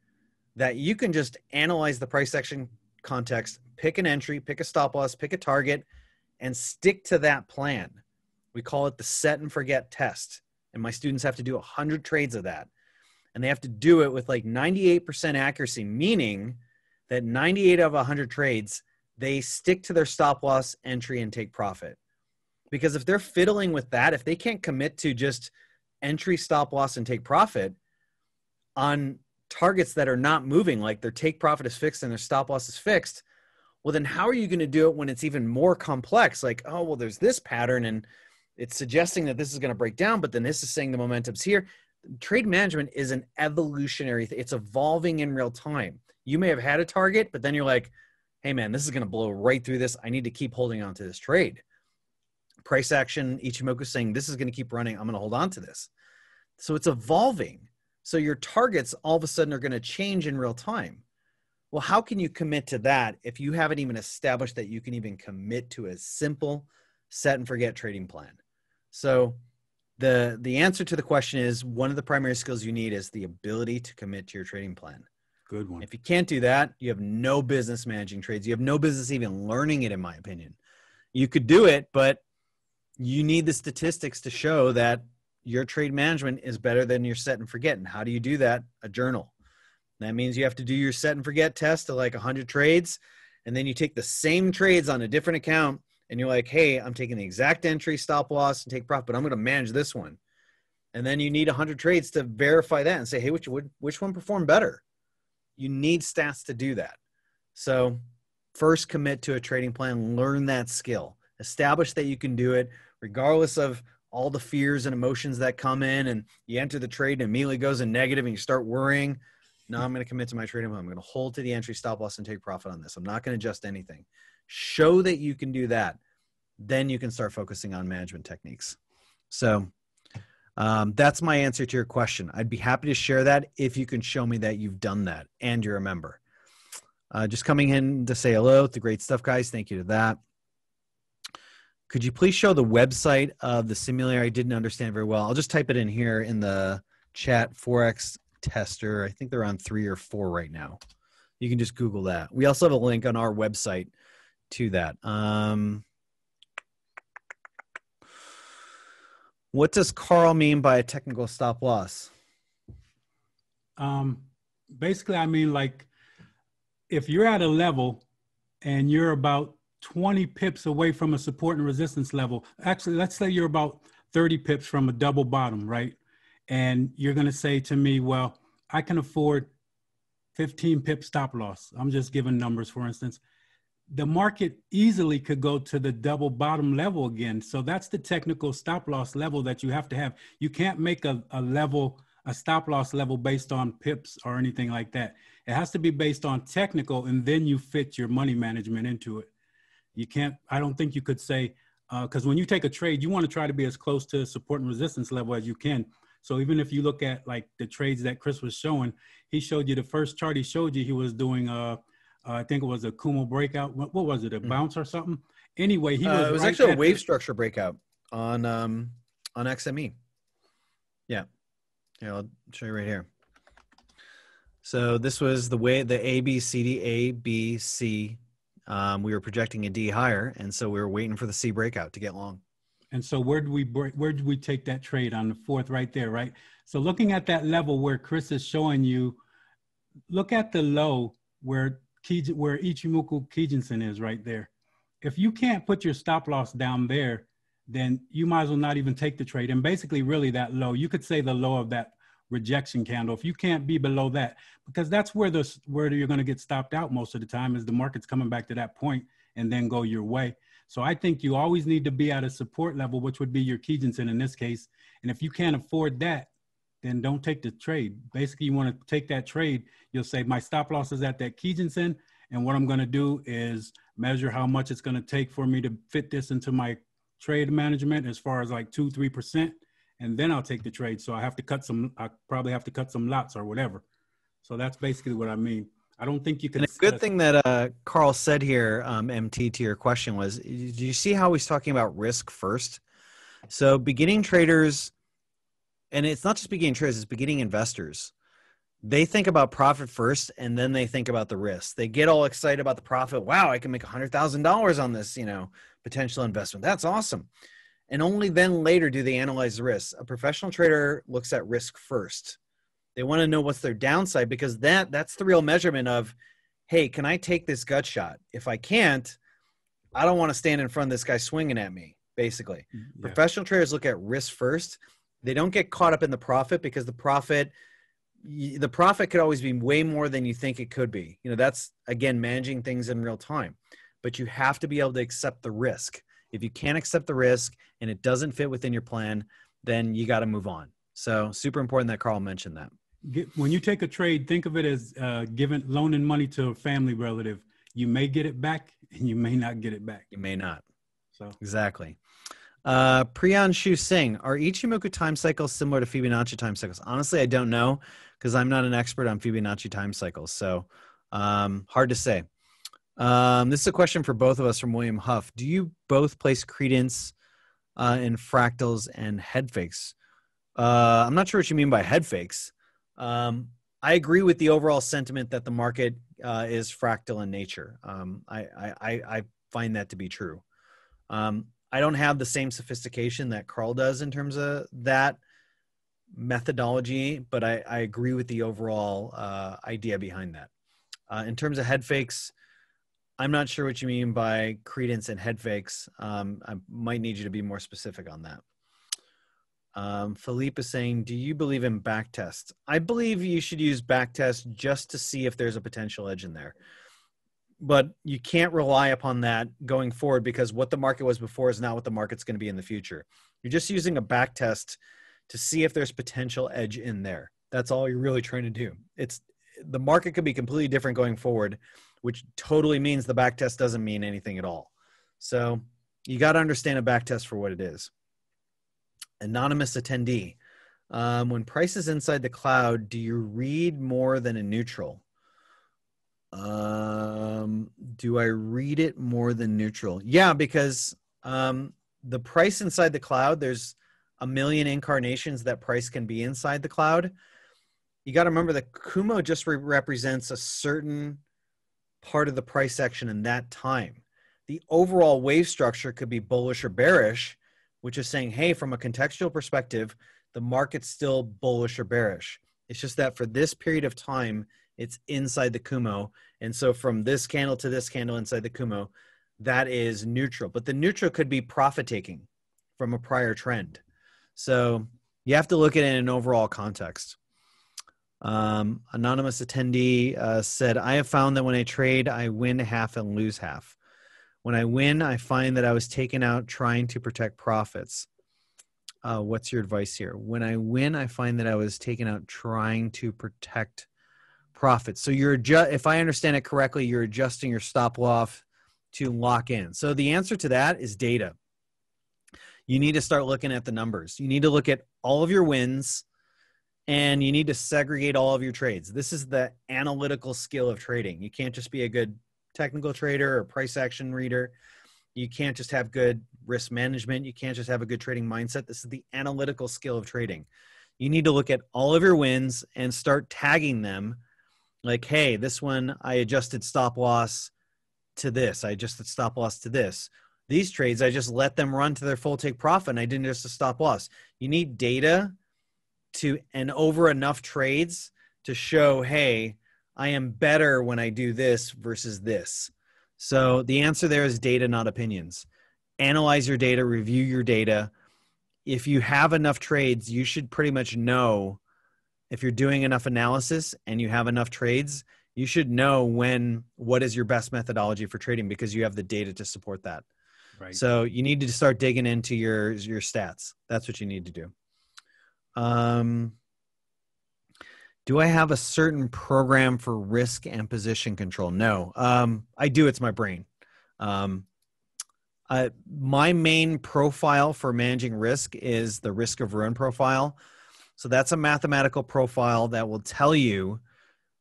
[SPEAKER 3] that you can just analyze the price action context, pick an entry, pick a stop loss, pick a target, and stick to that plan. We call it the set and forget test. And my students have to do 100 trades of that. And they have to do it with like 98% accuracy, meaning that 98 of 100 trades, they stick to their stop loss, entry, and take profit. Because if they're fiddling with that, if they can't commit to just entry, stop loss, and take profit on targets that are not moving, like their take profit is fixed and their stop loss is fixed, well, then how are you going to do it when it's even more complex? Like, oh, well, there's this pattern and it's suggesting that this is going to break down, but then this is saying the momentum's here. Trade management is an evolutionary thing. It's evolving in real time. You may have had a target, but then you're like, hey, man, this is going to blow right through this. I need to keep holding on to this trade. Price action, Ichimoku saying, this is going to keep running. I'm going to hold on to this. So it's evolving. So your targets all of a sudden are going to change in real time. Well, how can you commit to that if you haven't even established that you can even commit to a simple set and forget trading plan? So the answer to the question is, one of the primary skills you need is the ability to commit to your trading plan.
[SPEAKER 2] Good one.
[SPEAKER 3] If you can't do that, you have no business managing trades. You have no business even learning it, in my opinion. You could do it, but you need the statistics to show that your trade management is better than your set and forget. And how do you do that? A journal. That means you have to do your set and forget test to like 100 trades. And then you take the same trades on a different account and you're like, hey, I'm taking the exact entry, stop loss, and take profit, but I'm going to manage this one. And then you need 100 trades to verify that and say, hey, which one performed better? You need stats to do that. So first, commit to a trading plan, learn that skill, establish that you can do it regardless of all the fears and emotions that come in, and you enter the trade and immediately goes in negative and you start worrying. No, I'm going to commit to my trading plan. I'm going to hold to the entry, stop loss, and take profit on this. I'm not going to adjust anything. Show that you can do that. Then you can start focusing on management techniques. So that's my answer to your question. I'd be happy to share that if you can show me that you've done that and you're a member. Just coming in to say hello. The great stuff, guys. Thank you to that. Could you please show the website of the simulator? I didn't understand very well. I'll just type it in here in the chat. Forex Tester. I think they're on 3 or 4 right now. You can just Google that. We also have a link on our website to that. What does Carl mean by a technical stop loss?
[SPEAKER 2] Basically, I mean, like, if you're at a level and you're about 20 pips away from a support and resistance level, actually, let's say you're about 30 pips from a double bottom, right? And you're going to say to me, well, I can afford 15 pip stop loss. I'm just giving numbers, for instance. The market easily could go to the double bottom level again. So that's the technical stop loss level that you have to have. You can't make a stop loss level based on pips or anything like that. It has to be based on technical, and then you fit your money management into it. You can't, I don't think you could say, because when you take a trade, you want to try to be as close to support and resistance level as you can. So even if you look at like the trades that Chris was showing, he showed you the first chart he showed you, he was doing, I think it was a Kumo breakout. What was it, a bounce or something? Anyway, he was
[SPEAKER 3] it was
[SPEAKER 2] right
[SPEAKER 3] actually a wave structure breakout on XME. Yeah. Here, I'll show you right here. So this was the way the ABC. We were projecting a D higher, and so we were waiting for the C breakout to get long.
[SPEAKER 2] And so where did we take that trade on the 4th right there, right? So looking at that level where Chris is showing you, look at the low where Ichimoku Kijinsen is right there. If you can't put your stop loss down there, then you might as well not even take the trade. And basically really that low, you could say the low of that rejection candle, if you can't be below that, because that's where you're going to get stopped out most of the time, is the market's coming back to that point and then go your way. So I think you always need to be at a support level, which would be your Kijinsen in this case. And if you can't afford that, then don't take the trade. Basically, you want to take that trade. You'll say, my stop loss is at that Kijinsen, and what I'm going to do is measure how much it's going to take for me to fit this into my trade management as far as like 2-3%, and then I'll take the trade. So I probably have to cut some lots or whatever. So that's basically what I mean. I don't think you can.
[SPEAKER 3] And a good thing that Carl said here, MT, to your question was, did you see how he's talking about risk first? So beginning traders, and it's not just beginning traders, it's beginning investors. They think about profit first, and then they think about the risk. They get all excited about the profit. Wow, I can make $100,000 on this, potential investment. That's awesome. And only then later do they analyze the risk. A professional trader looks at risk first. They want to know what's their downside, because that's the real measurement of, hey, can I take this gut shot? If I can't, I don't want to stand in front of this guy swinging at me, basically. Yeah. Professional traders look at risk first. They don't get caught up in the profit, because the profit the profit could always be way more than you think it could be. That's, again, managing things in real time. But you have to be able to accept the risk. If you can't accept the risk and it doesn't fit within your plan, then you got to move on. So super important that Carl mentioned that.
[SPEAKER 2] When you take a trade, think of it as loaning money to a family relative. You may get it back and you may not get it back.
[SPEAKER 3] You may not.
[SPEAKER 2] So
[SPEAKER 3] exactly. Priyanshu Singh, are Ichimoku time cycles similar to Fibonacci time cycles? Honestly, I don't know because I'm not an expert on Fibonacci time cycles. So hard to say. This is a question for both of us from William Huff. Do you both place credence in fractals and head fakes? I'm not sure what you mean by head fakes. I agree with the overall sentiment that the market is fractal in nature. I find that to be true. I don't have the same sophistication that Carl does in terms of that methodology, but I agree with the overall idea behind that. In terms of head fakes, I'm not sure what you mean by credence and head fakes. I might need you to be more specific on that. Philippe is saying, do you believe in back tests? I believe you should use back tests just to see if there's a potential edge in there. But you can't rely upon that going forward because what the market was before is not what the market's going to be in the future. You're just using a back test to see if there's potential edge in there. That's all you're really trying to do. The market could be completely different going forward, which totally means the back test doesn't mean anything at all. So you got to understand a back test for what it is. Anonymous attendee. When price is inside the cloud, do you read more than a neutral? Do I read it more than neutral? Yeah, because the price inside the cloud, there's a million incarnations that price can be inside the cloud. You got to remember that Kumo just represents a certain part of the price action in that time. The overall wave structure could be bullish or bearish, which is saying, hey, from a contextual perspective, the market's still bullish or bearish. It's just that for this period of time, it's inside the Kumo. And so from this candle to this candle inside the Kumo, that is neutral. But the neutral could be profit taking from a prior trend. So you have to look at it in an overall context. Anonymous attendee said, I have found that when I trade, I win half and lose half. When I win, I find that I was taken out trying to protect profits. What's your advice here? When I win, I find that I was taken out trying to protect profits. So if I understand it correctly, you're adjusting your stop loss to lock in. So the answer to that is data. You need to start looking at the numbers. You need to look at all of your wins and you need to segregate all of your trades. This is the analytical skill of trading. You can't just be a good technical trader or price action reader. You can't just have good risk management. You can't just have a good trading mindset. This is the analytical skill of trading. You need to look at all of your wins and start tagging them like, hey, this one I adjusted stop loss to this. I adjusted stop loss to this. These trades, I just let them run to their full take profit and I didn't adjust the stop loss. You need data and over enough trades to show, hey, I am better when I do this versus this. So the answer there is data, not opinions. Analyze your data, review your data. If you have enough trades, you should pretty much know if you're doing enough analysis and you have enough trades, you should know what is your best methodology for trading because you have the data to support that. Right. So you need to start digging into your stats. That's what you need to do. Do I have a certain program for risk and position control? No, I do. It's my brain. My main profile for managing risk is the risk of ruin profile. So that's a mathematical profile that will tell you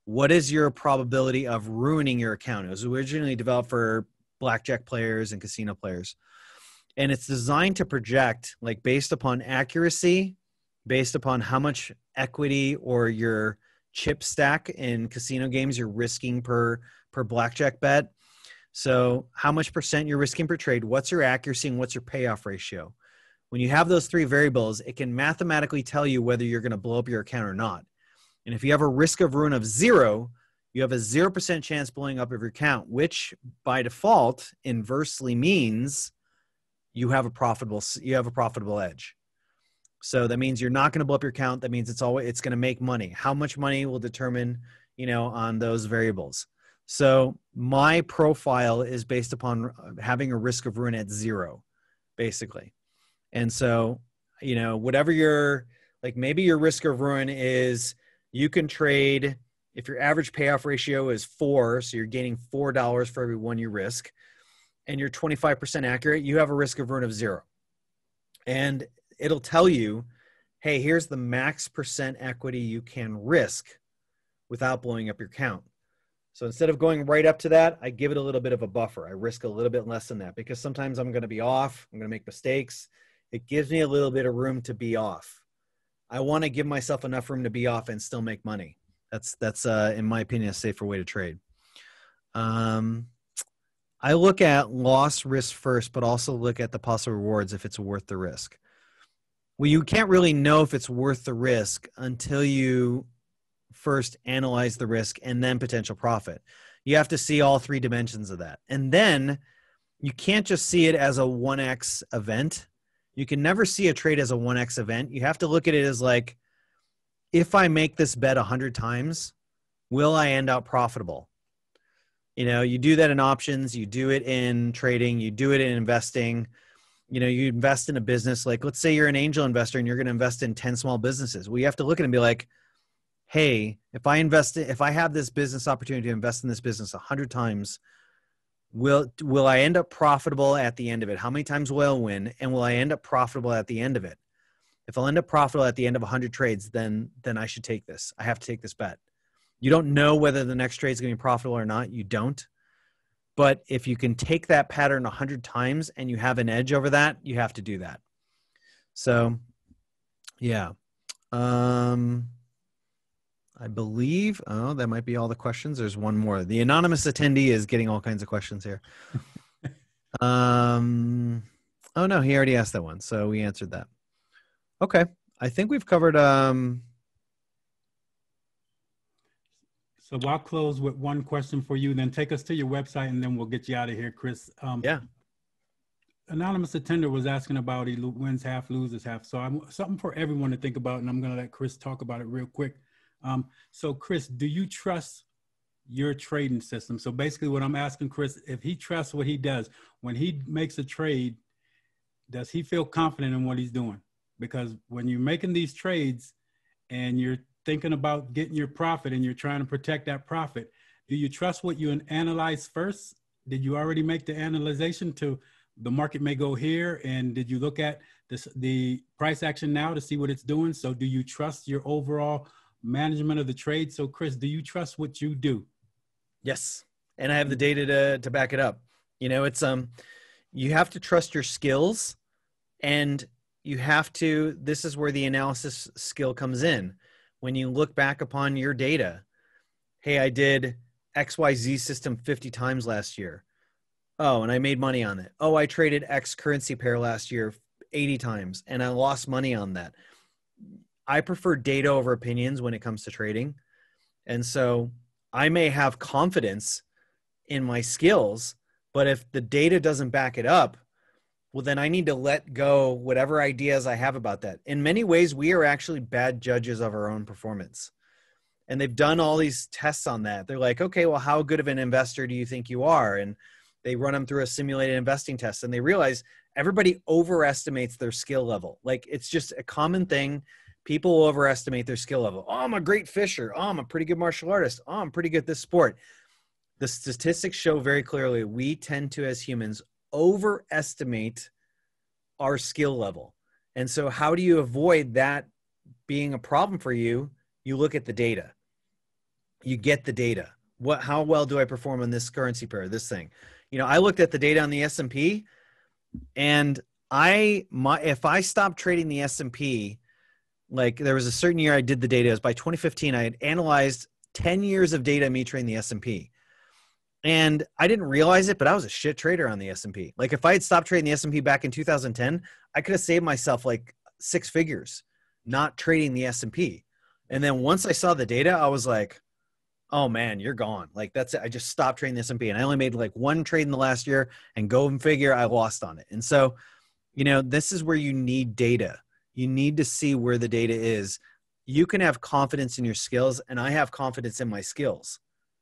[SPEAKER 3] what is your probability of ruining your account. It was originally developed for blackjack players and casino players. And it's designed to project, like, based upon accuracy, based upon how much equity or your chip stack in casino games you're risking per blackjack bet. So how much percent you're risking per trade, what's your accuracy, and what's your payoff ratio. When you have those three variables, it can mathematically tell you whether you're going to blow up your account or not. And if you have a risk of ruin of 0, you have a 0% chance blowing up of your account, which by default inversely means you have a profitable edge. So that means you're not going to blow up your account. That means it's going to make money. How much money will determine, on those variables. So my profile is based upon having a risk of ruin at 0, basically. And so, whatever maybe your risk of ruin is, you can trade if your average payoff ratio is 4, so you're gaining $4 for every 1 you risk, and you're 25% accurate, you have a risk of ruin of 0. And it'll tell you, hey, here's the max percent equity you can risk without blowing up your account. So instead of going right up to that, I give it a little bit of a buffer. I risk a little bit less than that because sometimes I'm going to be off. I'm going to make mistakes. It gives me a little bit of room to be off. I want to give myself enough room to be off and still make money. That's in my opinion, a safer way to trade. I look at loss risk first, but also look at the possible rewards if it's worth the risk. Well, you can't really know if it's worth the risk until you first analyze the risk and then potential profit. You have to see all 3 dimensions of that. And then you can't just see it as a 1x event. You can never see a trade as a 1x event. You have to look at it as like, if I make this bet 100 times, will I end up profitable? You do that in options, you do it in trading, you do it in investing. You invest in a business. Like, let's say you're an angel investor and you're going to invest in 10 small businesses. Well, you have to look at it and be like, hey, if I have this business opportunity to invest in this business 100 times, will I end up profitable at the end of it? How many times will I win? And will I end up profitable at the end of it? If I'll end up profitable at the end of 100 trades, then I should take this. I have to take this bet. You don't know whether the next trade is going to be profitable or not. You don't. But if you can take that pattern 100 times and you have an edge over that, you have to do that. So, yeah. I believe, that might be all the questions. There's one more. The anonymous attendee is getting all kinds of questions here. Oh, no, he already asked that one. So we answered that. Okay. I think we've covered.
[SPEAKER 2] So I'll close with one question for you, then take us to your website, and then we'll get you out of here, Chris.
[SPEAKER 3] Yeah.
[SPEAKER 2] Anonymous attender was asking about he wins half, loses half. So something for everyone to think about, and I'm going to let Chris talk about it real quick. So Chris, do you trust your trading system? So basically what I'm asking Chris, if he trusts what he does, when he makes a trade, does he feel confident in what he's doing? Because when you're making these trades and you're thinking about getting your profit and you're trying to protect that profit, do you trust what you analyze first? Did you already make the analyzation to the market may go here? And did you look at the price action now to see what it's doing? So do you trust your overall management of the trade? So Chris, do you trust what you do?
[SPEAKER 3] Yes. And I have the data to back it up. It's, you have to trust your skills, and this is where the analysis skill comes in. When you look back upon your data, hey, I did XYZ system 50 times last year. Oh, and I made money on it. Oh, I traded X currency pair last year 80 times and I lost money on that. I prefer data over opinions when it comes to trading. And so I may have confidence in my skills, but if the data doesn't back it up, well, then I need to let go whatever ideas I have about that. In many ways, we are actually bad judges of our own performance. And they've done all these tests on that. They're like, okay, well, how good of an investor do you think you are? And they run them through a simulated investing test, and they realize everybody overestimates their skill level. Like, it's just a common thing. People overestimate their skill level. Oh, I'm a great fisher. Oh, I'm a pretty good martial artist. Oh, I'm pretty good at this sport. The statistics show very clearly we tend to, as humans, overestimate our skill level. And so how do you avoid that being a problem for you? You look at the data. You get the data. How well do I perform on this currency pair, this thing? I looked at the data on the S&P, and if I stopped trading the S&P, like there was a certain year I did the data. It was by 2015, I had analyzed 10 years of data of me trading the S&P. And I didn't realize it, but I was a shit trader on the S&P. Like, if I had stopped trading the S&P back in 2010, I could have saved myself like 6 figures not trading the S&P. And then once I saw the data, I was like, oh man, you're gone. Like, that's it. I just stopped trading the S&P, and I only made like one trade in the last year, and go and figure I lost on it. And so, this is where you need data. You need to see where the data is. You can have confidence in your skills, and I have confidence in my skills.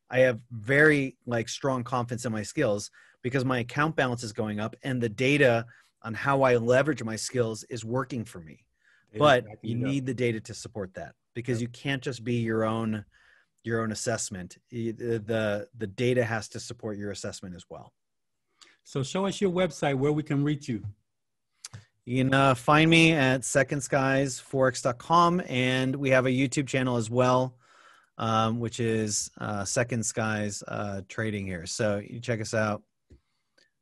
[SPEAKER 3] I have very strong confidence in my skills because my account balance is going up and the data on how I leverage my skills is working for me. But you need the data to support that, because you can't just be your own assessment. The data has to support your assessment as well.
[SPEAKER 2] So show us your website where we can reach you.
[SPEAKER 3] You can find me at secondskiesforex.com, and we have a YouTube channel as well, which is Second Skies Trading here. So you check us out.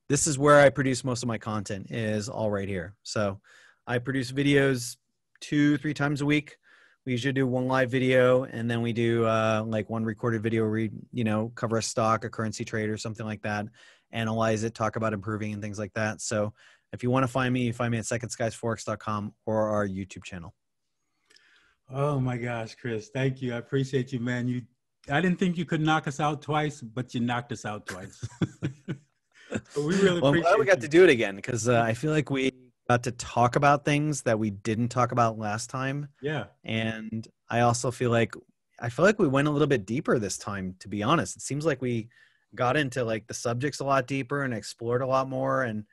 [SPEAKER 3] This is where I produce most of my content, is all right here. So I produce videos 2-3 times a week. We usually do one live video, and then we do one recorded video where we, cover a stock, a currency trade, or something like that, analyze it, talk about improving and things like that. So if you want to find me, you find me at secondskiesforex.com or our YouTube channel.
[SPEAKER 2] Oh my gosh, Chris, thank you. I appreciate you, man. I didn't think you could knock us out twice, but you knocked us out twice. So we really
[SPEAKER 3] I'm
[SPEAKER 2] appreciate
[SPEAKER 3] glad we got to do it again, because I feel like we got to talk about things that we didn't talk about last time.
[SPEAKER 2] Yeah.
[SPEAKER 3] And I also feel like we went a little bit deeper this time, to be honest. It seems like we got into the subjects a lot deeper and explored a lot more. And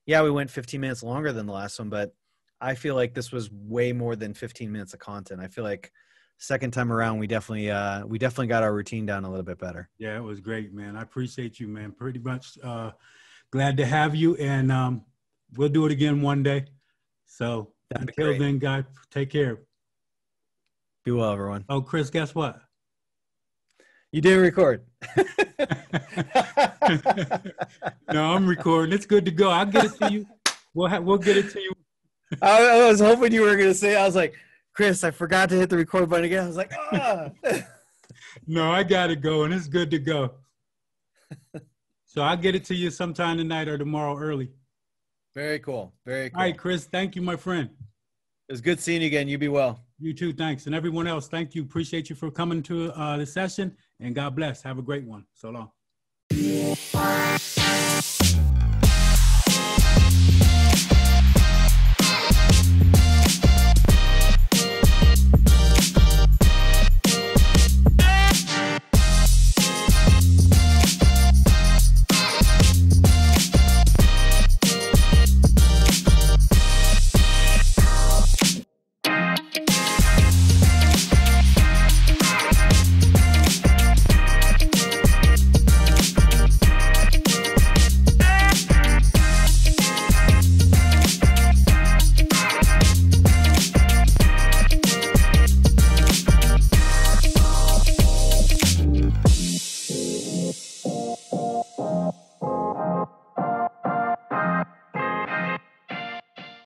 [SPEAKER 3] yeah, we went 15 minutes longer than the last one, but I feel like this was way more than 15 minutes of content. I feel like second time around, we definitely got our routine down a little bit better.
[SPEAKER 2] Yeah, it was great, man. I appreciate you, man. Pretty much glad to have you, and we'll do it again one day. So until then, guys, take care.
[SPEAKER 3] Be well, everyone.
[SPEAKER 2] Oh, Chris, guess what?
[SPEAKER 3] You didn't record.
[SPEAKER 2] No, I'm recording. It's good to go. I'll get it to you. We'll get it to you.
[SPEAKER 3] I was hoping you were going to say, I was like, Chris, I forgot to hit the record button again. I was like, ah.
[SPEAKER 2] No, I got it going. It's good to go. So I'll get it to you sometime tonight or tomorrow early.
[SPEAKER 3] Very cool. Very cool.
[SPEAKER 2] All right, Chris, thank you, my friend.
[SPEAKER 3] It was good seeing you again. You be well.
[SPEAKER 2] You too. Thanks. And everyone else, thank you. Appreciate you for coming to the session, and God bless. Have a great one. So long.